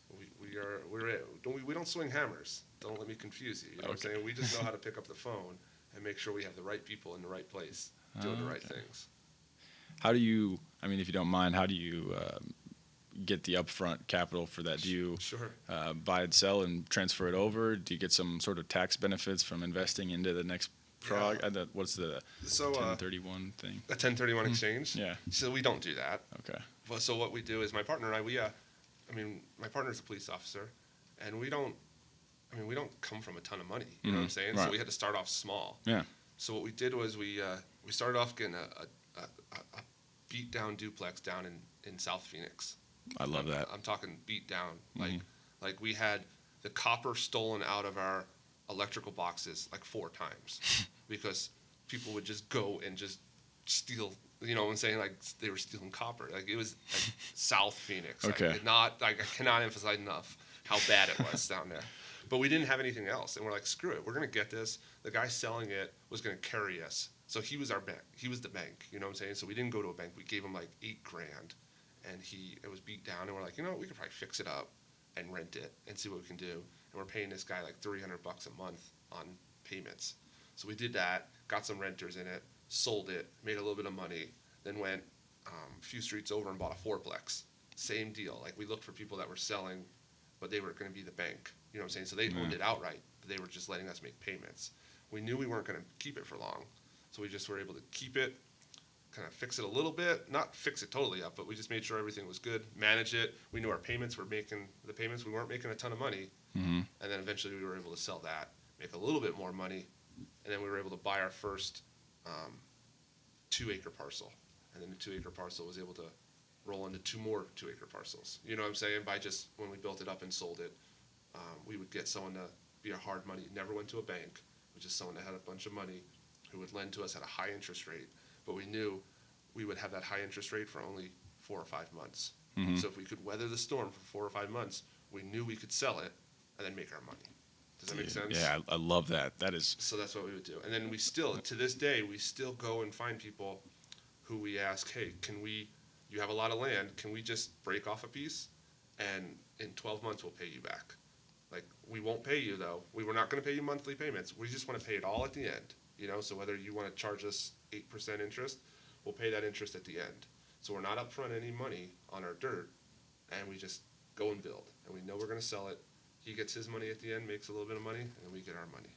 We don't swing hammers. Don't let me confuse you. You know what I'm saying? We just know how to pick up the phone and make sure we have the right people in the right place doing the right things. How do you? I mean, if you don't mind, how do you get the upfront capital for that? Do you buy and sell and transfer it over? Do you get some sort of tax benefits from investing into the next what's the 1031 thing? A 1031 exchange? Yeah. So we don't do that. Okay. So what we do is my partner and I, my partner's a police officer, and we don't come from a ton of money. You know what I'm saying? Right. So we had to start off small. Yeah. So what we did was we started off getting a beat down duplex down in South Phoenix. I love that. I'm talking beat down. Like we had the copper stolen out of our electrical boxes like 4 times because people would just go and just steal. You know what I'm saying? Like they were stealing copper. Like it was like South Phoenix. Okay. I cannot emphasize enough how bad it was down there. But we didn't have anything else, and we're like, screw it. We're gonna get this. The guy selling it was gonna carry us, so he was our bank. He was the bank. You know what I'm saying? So we didn't go to a bank. We gave him like $8,000, and it was beat down. And we're like, we could probably fix it up and rent it and see what we can do. And we're paying this guy like $300 a month on payments. So we did that, got some renters in it, sold it, made a little bit of money, then went a few streets over and bought a fourplex. Same deal. Like we looked for people that were selling, but they were going to be the bank. You know what I'm saying? So they owned it outright, but they were just letting us make payments. We knew we weren't going to keep it for long, so we just were able to keep it, kind of fix it a little bit, not fix it totally up, but we just made sure everything was good, manage it. We knew our payments were making the payments. We weren't making a ton of money, and then eventually we were able to sell that, make a little bit more money, and then we were able to buy our first 2-acre parcel, and then the 2-acre parcel was able to roll into 2 more 2-acre parcels. You know what I'm saying? By just when we built it up and sold it, we would get someone to be our hard money. Never went to a bank, which is someone that had a bunch of money who would lend to us at a high interest rate. But we knew we would have that high interest rate for only 4 or 5 months. So if we could weather the storm for 4 or 5 months, we knew we could sell it and then make our money. Does that make sense? Yeah, I love that. That is. So that's what we would do. And then we still, to this day, we still go and find people who we ask, hey, you have a lot of land, can we just break off a piece? And in 12 months, we'll pay you back. Like, we won't pay you, though. We were not going to pay you monthly payments. We just want to pay it all at the end. So whether you want to charge us 8% interest, we'll pay that interest at the end. So we're not upfront any money on our dirt, and we just go and build. And we know we're going to sell it. He gets his money at the end, makes a little bit of money, and then we get our money.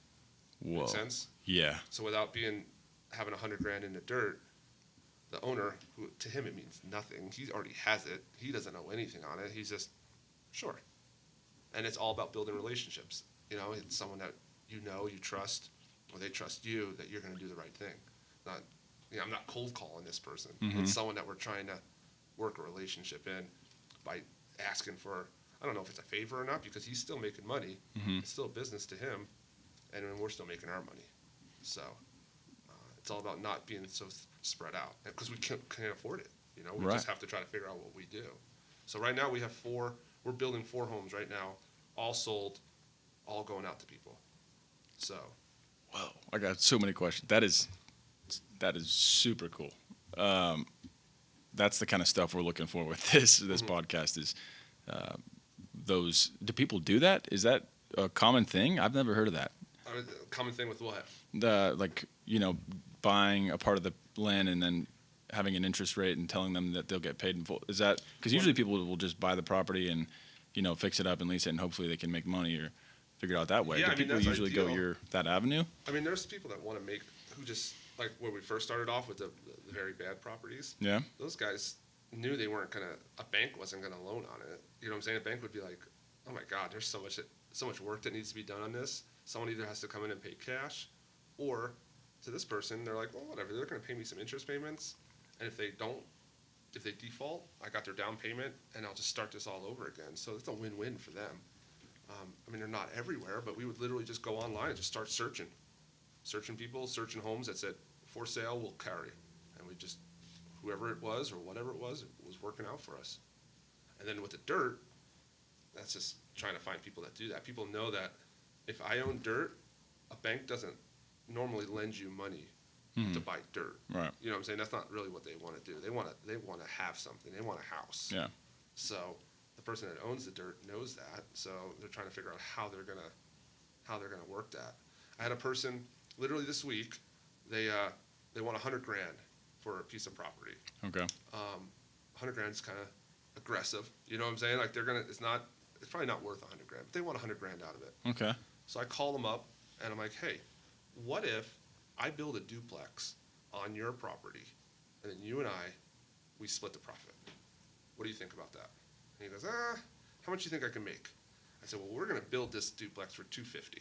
Whoa. Make sense? Yeah. So without having $100,000 in the dirt, the owner, who to him it means nothing. He already has it. He doesn't know anything on it. He's just, sure. And it's all about building relationships. It's someone that you trust, or they trust you, that you're going to do the right thing. I'm not cold calling this person. It's someone that we're trying to work a relationship in by asking for, I don't know if it's a favor or not, because he's still making money. It's still a business to him, and we're still making our money. So it's all about not being so spread out, because we can't afford it. We just have to try to figure out what we do. So right now we have we're building 4 homes right now, all sold, all going out to people. So. Whoa, I got so many questions. That is super cool. That's the kind of stuff we're looking for with this podcast is those. Do people do that? Is that a common thing? I've never heard of that. Common thing with what? Buying a part of the land and then having an interest rate and telling them that they'll get paid in full. Is that because usually people will just buy the property and fix it up and lease it, and hopefully they can make money or figure it out that way. Yeah, do people usually go that avenue? I mean, there's people that want to who just, like where we first started off with the very bad properties. Yeah. Those guys knew they weren't a bank wasn't gonna loan on it. You know what I'm saying? A bank would be like, oh my God, there's so much work that needs to be done on this. Someone either has to come in and pay cash, or to this person, they're like, well, whatever, they're gonna pay me some interest payments, and if they default, I got their down payment, and I'll just start this all over again. So it's a win-win for them. They're not everywhere, but we would literally just go online and just start searching people, searching homes that said, for sale, we'll carry. And we just, whoever it was or whatever it was working out for us. And then with the dirt, that's just trying to find people that do that. People know that if I own dirt, a bank doesn't normally lend you money to buy dirt. Right. You know what I'm saying? That's not really what they want to do. They want to have something. They want a house. Yeah. So the person that owns the dirt knows that. So they're trying to figure out how they're gonna work that. I had a person literally this week. They want $100,000 for a piece of property. Okay. $100,000 is kind of aggressive. You know what I'm saying? Like it's probably not worth $100,000, but they want $100,000 out of it. Okay. So I call them up and I'm like, hey, what if I build a duplex on your property, and then you and we split the profit? What do you think about that? And he goes, how much do you think I can make? I said, well, we're going to build this duplex for $250.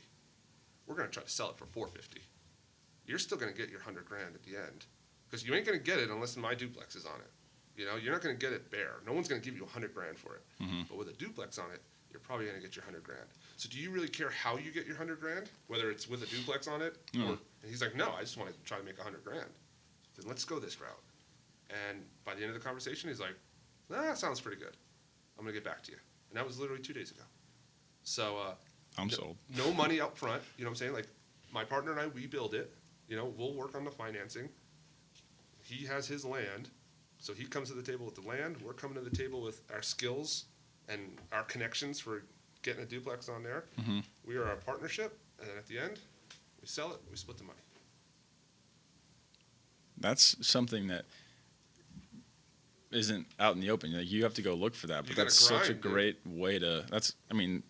We're going to try to sell it for $450. You're still going to get your $100,000 at the end, because you ain't going to get it unless my duplex is on it. You're not going to get it bare. No one's going to give you $100,000 for it. But with a duplex on it, you're probably going to get your 100 grand. So do you really care how you get your 100 grand, whether it's with a duplex on it? No. And he's like, no, I just want to try to make 100 grand. Then let's go this route. And by the end of the conversation, he's like, that sounds pretty good. I'm going to get back to you. And that was literally 2 days ago. So I'm sold. No money up front. You know what I'm saying? Like, my partner and I, we build it. You know, we'll work on the financing. He has his land. So he comes to the table with the land. We're coming to the table with our skills and our connections for getting a duplex on there. Mm-hmm. We are a partnership. And then at the end, we sell it. We split the money. That's something that isn't out in the open. Like, you have to go look for that. But that's such a great way to. That's. I mean,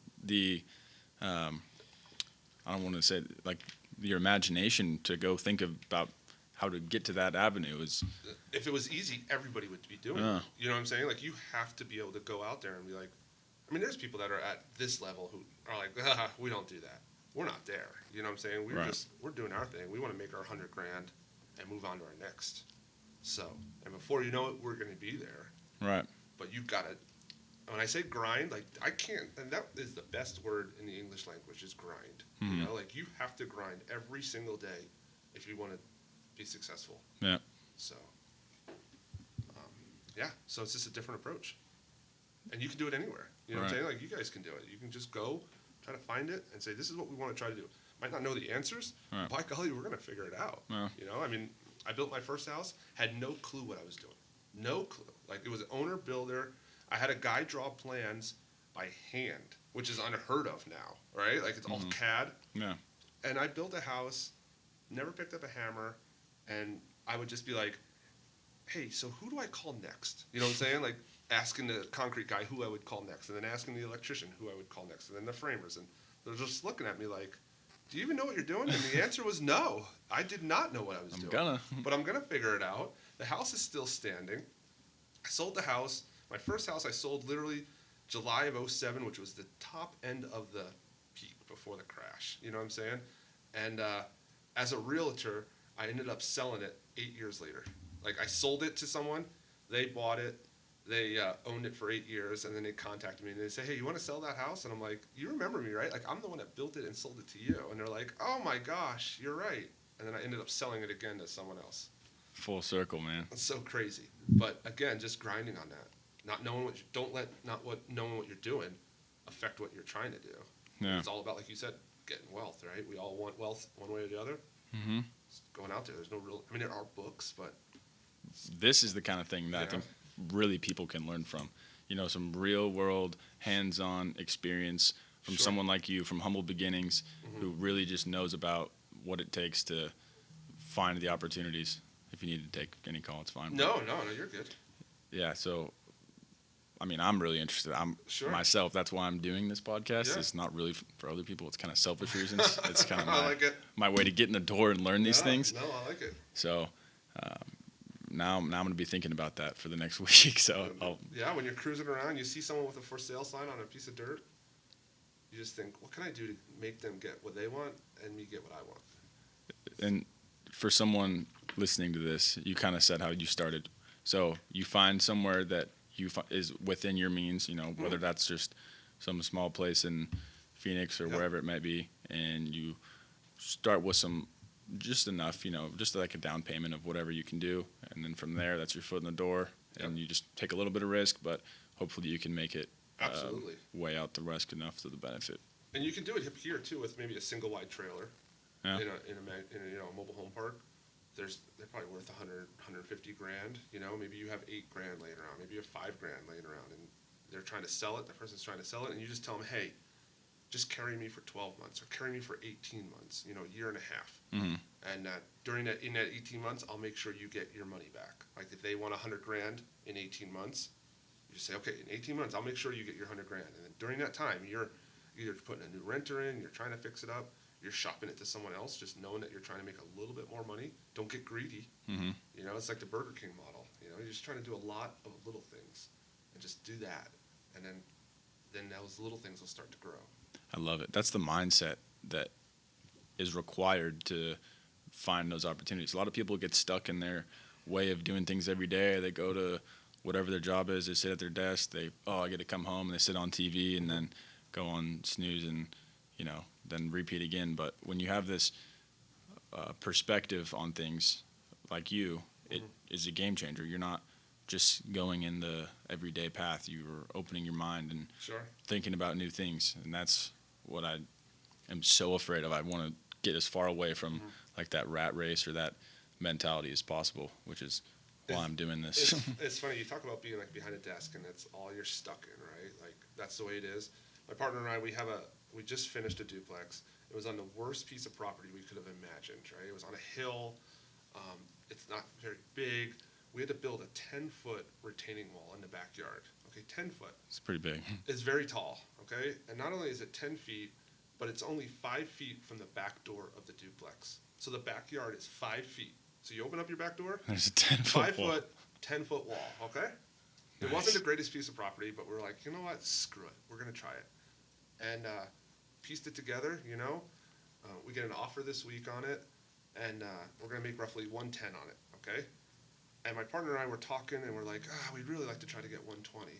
I don't want to say like your imagination to go think about how to get to that avenue is. If it was easy, everybody would be doing it. You know what I'm saying? Like, you have to be able to go out there and be like, I mean, there's people that are at this level who are like, we don't do that. We're not there. You know what I'm saying? We're doing our thing. We want to make our 100 grand and move on to our next. So, and before you know it, we're going to be there. Right. But you've got to, when I say grind, like, I can't, and that is the best word in the English language is grind. Mm-hmm. You know, like, you have to grind every single day if you want to be successful. Yeah. So, yeah, so it's just a different approach. And you can do it anywhere. You know what I'm saying? Like, you guys can do it. You can just go, try to find it, and say, this is what we want to try to do. Might not know the answers. Right. By golly, we're going to figure it out. Yeah. You know, I mean, I built my first house, had no clue what I was doing. No clue. Like, it was an owner-builder. I had a guy draw plans by hand, which is unheard of now, right? Like, it's all CAD. Yeah. And I built a house, never picked up a hammer, and I would just be like, hey, so who do I call next? You know what I'm saying? Like, asking the concrete guy who I would call next, and then asking the electrician who I would call next, and then the framers. And they're just looking at me like, do you even know what you're doing? And the answer was no. I did not know what I was doing. But I'm going to figure it out. The house is still standing. I sold the house. My first house I sold literally July of 07, which was the top end of the peak before the crash. You know what I'm saying? And as a realtor, I ended up selling it 8 years later. Like, I sold it to someone. They bought it. They owned it for 8 years, and then they contacted me, and they say, hey, you want to sell that house? And I'm like, you remember me, right? Like, I'm the one that built it and sold it to you. And they're like, oh, my gosh, you're right. And then I ended up selling it again to someone else. Full circle, man. It's so crazy. But, again, just grinding on that. Not knowing what knowing what you're doing affect what you're trying to do. Yeah. It's all about, like you said, getting wealth, right? We all want wealth one way or the other. Mm-hmm. It's going out there. There's no real, I mean, there are books, but. This is the kind of thing that I think really people can learn from. You know, some real world hands-on experience from someone like you from humble beginnings who really just knows about what it takes to find the opportunities. If you need to take any call, it's fine. No, you're good. Yeah, so I mean, I'm really interested. I'm myself. That's why I'm doing this podcast. Yeah. It's not really for other people. It's kind of selfish reasons. It's kind of my way to get in the door and learn these things. No, I like it. So now I'm going to be thinking about that for the next week. So when you're cruising around, you see someone with a for sale sign on a piece of dirt. You just think, what can I do to make them get what they want and me get what I want? And for someone listening to this, you kind of said how you started. So you find somewhere that is within your means, you know, whether that's just some small place in Phoenix or wherever it might be, and you start with some, just enough, you know, just like a down payment of whatever you can do, and then from there, that's your foot in the door, and you just take a little bit of risk, but hopefully you can make it weigh out the risk enough to the benefit. And you can do it here too with maybe a single wide trailer in a mobile home park. They're probably worth 100, 150 grand. You know, maybe you have $8 grand laying around, maybe you have $5 grand laying around, and they're trying to sell it. The person's trying to sell it, and you just tell them, hey, just carry me for 12 months or carry me for 18 months. You know, a year and a half. Mm-hmm. And in that 18 months, I'll make sure you get your money back. Like if they want 100 grand in 18 months, you just say, okay, in 18 months, I'll make sure you get your 100 grand. And then during that time, you're either putting a new renter in, you're trying to fix it up, you're shopping it to someone else, just knowing that you're trying to make a little bit more money. Don't get greedy. Mm-hmm. You know, it's like the Burger King model. You know, you're just trying to do a lot of little things and just do that. And then those little things will start to grow. I love it. That's the mindset that is required to find those opportunities. A lot of people get stuck in their way of doing things every day. They go to whatever their job is. They sit at their desk. I get to come home and they sit on TV, and then go on snooze and, then repeat again. But when you have this perspective on things like it is a game changer. You're not just going in the everyday path. You're opening your mind and thinking about new things. And that's what I am so afraid of. I want to get as far away from like that rat race or that mentality as possible, which is why I'm doing this. It's funny. You talk about being like behind a desk and that's all you're stuck in, right? Like that's the way it is. My partner and I, we just finished a duplex. It was on the worst piece of property we could have imagined, right? It was on a hill. It's not very big. We had to build a 10-foot retaining wall in the backyard. Okay, 10 foot. It's pretty big. It's very tall, okay? And not only is it 10 feet, but it's only 5 feet from the back door of the duplex. So the backyard is 5 feet. So you open up your back door. There's a 10-foot wall. 10-foot wall, okay? It Nice. wasn't the greatest piece of property, but we're like, you know what? Screw it. We're going to try it. And pieced it together, We get an offer this week on it, and we're going to make roughly 110 on it, okay? And my partner and I were talking, and we're like, we'd really like to try to get 120.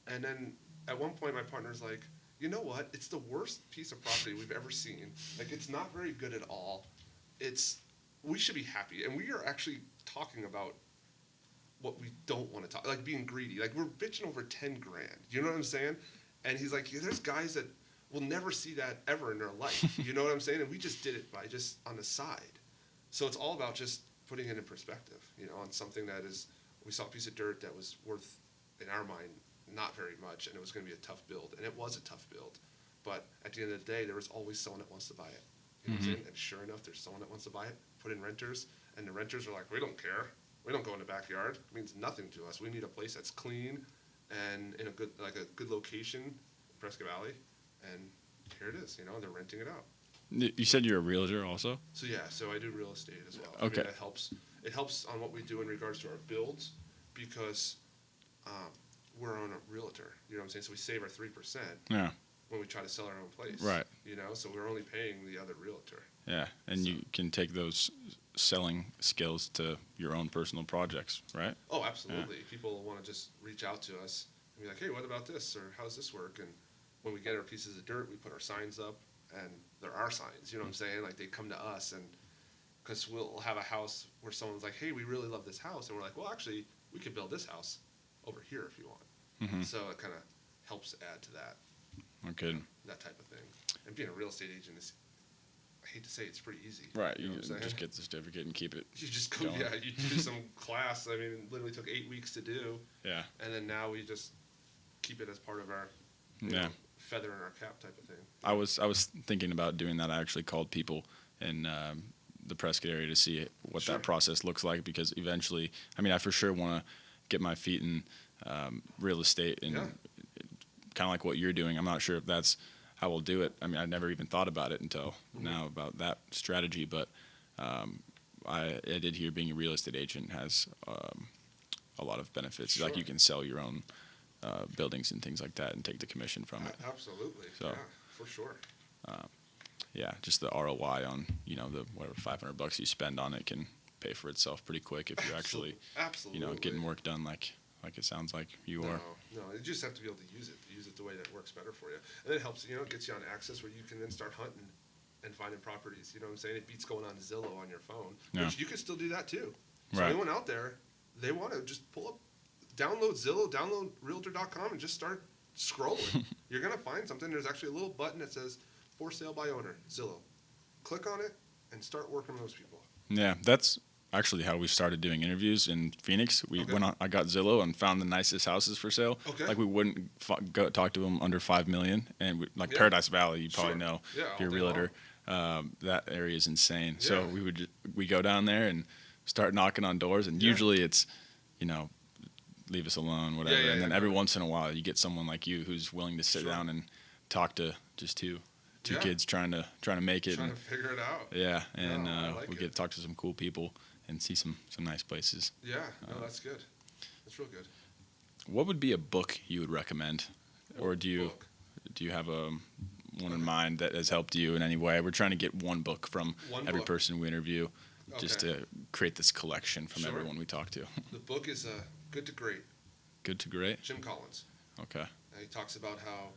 And then at one point, my partner's like, you know what? It's the worst piece of property we've ever seen. Like, it's not very good at all. We should be happy. And we are actually talking about what we don't want to talk, like being greedy. Like, we're bitching over 10 grand. You know what I'm saying? And he's like, there's guys that will never see that ever in their life. You know what I'm saying? And we just did it by just on the side. So it's all about just putting it in perspective, on something that we saw a piece of dirt that was worth, in our mind, not very much, and it was going to be a tough build. And it was a tough build. But at the end of the day, there was always someone that wants to buy it. You know what I'm saying? And sure enough, there's someone that wants to buy it, put in renters, and the renters are like, we don't care. We don't go in the backyard. It means nothing to us. We need a place that's clean and in a good location, Prescott Valley, and here it is. They're renting it out. You said you're a realtor also? So I do real estate as well. Okay. I mean, it helps on what we do in regards to our builds because we're on a realtor. You know what I'm saying? So we save our 3% when we try to sell our own place. Right. So we're only paying the other realtor. Yeah, and you can take those selling skills to your own personal projects, right? Oh, absolutely. Yeah. People want to just reach out to us and be like, hey, what about this? Or how's this work? And when we get our pieces of dirt, we put our signs up, and there are signs. You know what I'm saying? Like, they come to us, and because we'll have a house where someone's like, hey, we really love this house. And we're like, well, actually, we could build this house over here if you want. Mm-hmm. So it kind of helps add to that. Okay. That type of thing. And being a real estate agent is, I hate to say it's pretty easy. Right. You just get the certificate and keep it. You just go, going. You do some class. I mean, it literally took 8 weeks to do. Yeah. And then now we just keep it as part of our feather in our cap type of thing. I was thinking about doing that. I actually called people in the Prescott area to see what that process looks like, because eventually, I for sure want to get my feet in real estate and kind of like what you're doing. I'm not sure if that's how we'll do it. I never even thought about it until now about that strategy, but I did hear being a real estate agent has a lot of benefits. Like you can sell your own buildings and things like that and take the commission from it. Absolutely. So, yeah, for sure. Just the ROI on, the whatever $500 you spend on it can pay for itself pretty quick if you're actually getting work done like it sounds like you are. No, you just have to be able to use it the way that works better for you. And then it helps, it gets you on access where you can then start hunting and finding properties. You know what I'm saying? It beats going on Zillow on your phone, which you can still do that too. So anyone out there, they want to just pull up, download Zillow, download Realtor.com, and just start scrolling. You're going to find something. There's actually a little button that says, for sale by owner, Zillow. Click on it and start working with those people. Yeah, that's actually how we started doing interviews in Phoenix. We went on. I got Zillow and found the nicest houses for sale. Okay. Like we wouldn't go talk to them under $5 million, and Paradise Valley, you probably know if you're a realtor. That area is insane. Yeah. So we go down there and start knocking on doors, and usually it's, leave us alone, whatever. And then every once in a while, you get someone like you who's willing to sit down and talk to just two kids trying to make it. Trying to figure it out. Yeah, and we get to talk to some cool people and see some nice places. Yeah, no, that's good. That's real good. What would be a book you would recommend? Or do you have one in mind that has helped you in any way? We're trying to get one book from every person we interview just to create this collection from everyone we talk to. The book is Good to Great. Good to Great? Jim Collins. Okay. He talks about how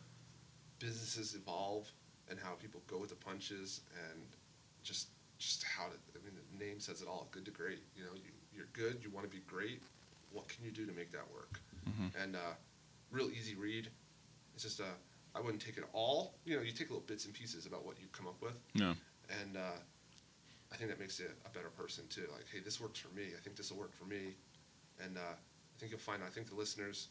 businesses evolve and how people go with the punches and just how to. I mean, the name says it all. Good to great. You know, you're good. You want to be great. What can you do to make that work? And real easy read. It's just I wouldn't take it all. You know, you take little bits and pieces about what you come up with. No. And I think that makes you a better person too. Like, hey, this works for me. I think this will work for me. And I think you'll find. I think the listeners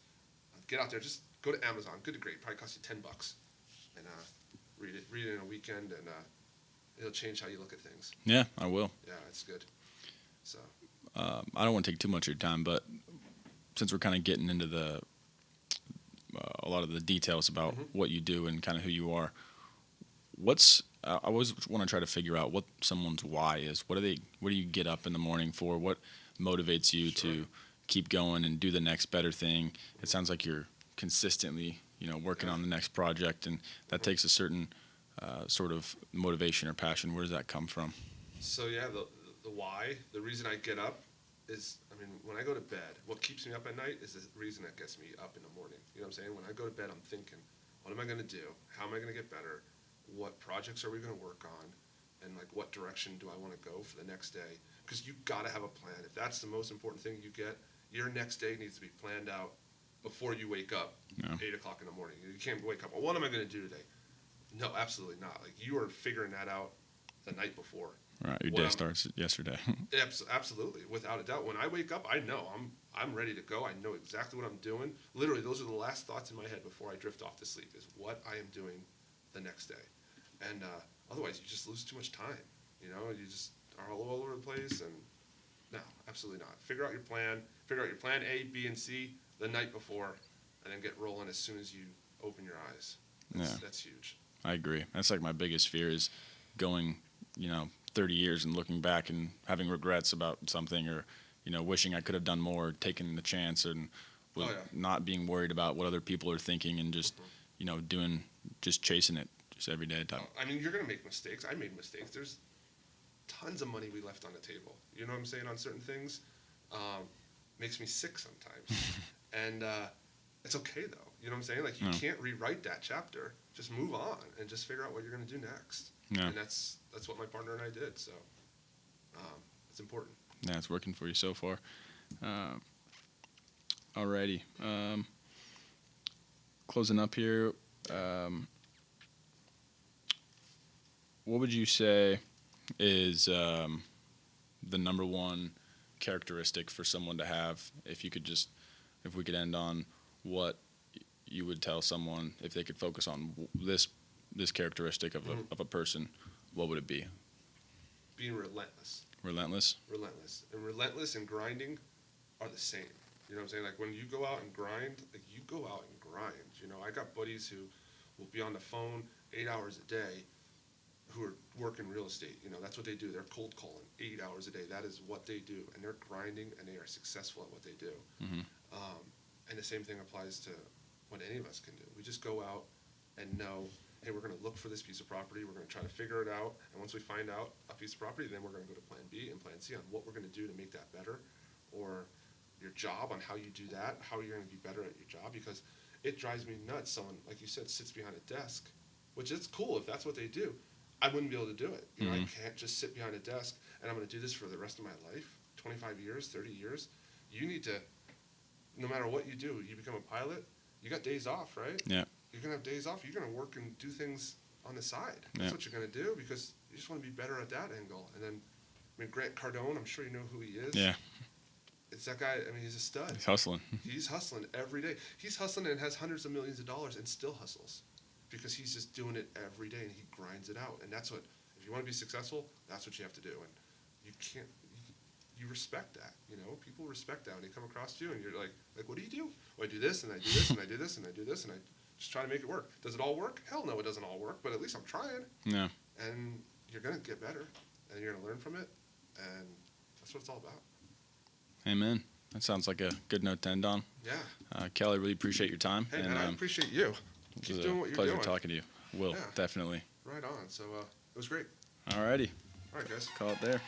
get out there. Just go to Amazon. Good to great. Probably costs you $10. And read it in a weekend, and it'll change how you look at things. Yeah, I will. Yeah, it's good. So I don't want to take too much of your time, but since we're kind of getting into the a lot of the details about what you do and kind of who you are, I always want to try to figure out what someone's why is. What do you get up in the morning for? What motivates you to keep going and do the next better thing? It sounds like you're consistently, working on the next project, and that takes a certain sort of motivation or passion. Where does that come from? So yeah, the why, the reason I get up is, I mean, when I go to bed, what keeps me up at night is the reason that gets me up in the morning. You know what I'm saying? When I go to bed, I'm thinking, what am I going to do? How am I going to get better? What projects are we going to work on? And like, what direction do I want to go for the next day? Because you got to have a plan. If that's the most important thing you get, your next day needs to be planned out before you wake up 8 o'clock in the morning. You can't wake up, well, what am I going to do today? No, absolutely not. Like, you are figuring that out the night before. Right, your day starts yesterday. Absolutely, without a doubt. When I wake up, I know I'm ready to go. I know exactly what I'm doing. Literally, those are the last thoughts in my head before I drift off to sleep, is what I am doing the next day. And otherwise, you just lose too much time. You just are all over the place. And no, absolutely not. Figure out your plan. Figure out your plan A, B, and C the night before, and then get rolling as soon as you open your eyes. That's huge. I agree. That's like my biggest fear is going, 30 years and looking back and having regrets about something, or, wishing I could have done more, taking the chance, and not being worried about what other people are thinking, and just, just chasing it just every day. I mean, you're going to make mistakes. I made mistakes. There's tons of money we left on the table. You know what I'm saying? On certain things. Makes me sick sometimes. And it's okay, though. You know what I'm saying? Like, you can't rewrite that chapter. Just move on and just figure out what you're going to do next. Yeah. And that's what my partner and I did. So it's important. Yeah, it's working for you so far. Alrighty. Closing up here. What would you say is the number one characteristic for someone to have? If we could end on what you would tell someone if they could focus on this characteristic of a person, what would it be? Being relentless. Relentless? Relentless. And relentless and grinding are the same. You know what I'm saying? Like, when you go out and grind, you go out and grind. I got buddies who will be on the phone 8 hours a day who are working real estate. That's what they do. They're cold calling 8 hours a day. That is what they do. And they're grinding, and they are successful at what they do. And the same thing applies to what any of us can do. We just go out and know, hey, we're going to look for this piece of property. We're going to try to figure it out. And once we find out a piece of property, then we're going to go to plan B and plan C on what we're going to do to make that better, or your job on how you do that, how you're going to be better at your job. Because it drives me nuts. Someone, like you said, sits behind a desk, which is cool if that's what they do. I wouldn't be able to do it. I can't just sit behind a desk and I'm going to do this for the rest of my life, 25 years, 30 years. You need to, no matter what you do, you become a pilot, you got days off, right? Yeah. You're going to have days off. You're going to work and do things on the side. That's what you're going to do, because you just want to be better at that angle. And then, Grant Cardone, I'm sure you know who he is. Yeah. It's that guy. He's a stud. He's hustling. He's hustling every day. He's hustling and has hundreds of millions of dollars and still hustles, because he's just doing it every day and he grinds it out. And that's what, if you want to be successful, that's what you have to do. And you respect that. People respect that when they come across you and you're like, what do you do? Well, I do this and I do this and I do this and I do this and I just try to make it work. Does it all work? Hell no, it doesn't all work, but at least I'm trying. Yeah. And you're going to get better and you're going to learn from it. And that's what it's all about. Amen. That sounds like a good note to end on. Yeah. Kell, I really appreciate your time. Hey, man, I appreciate you. Keep doing what you're doing. Pleasure talking to you. Will, definitely. Right on. So it was great. Alrighty. All right, guys. Call it there.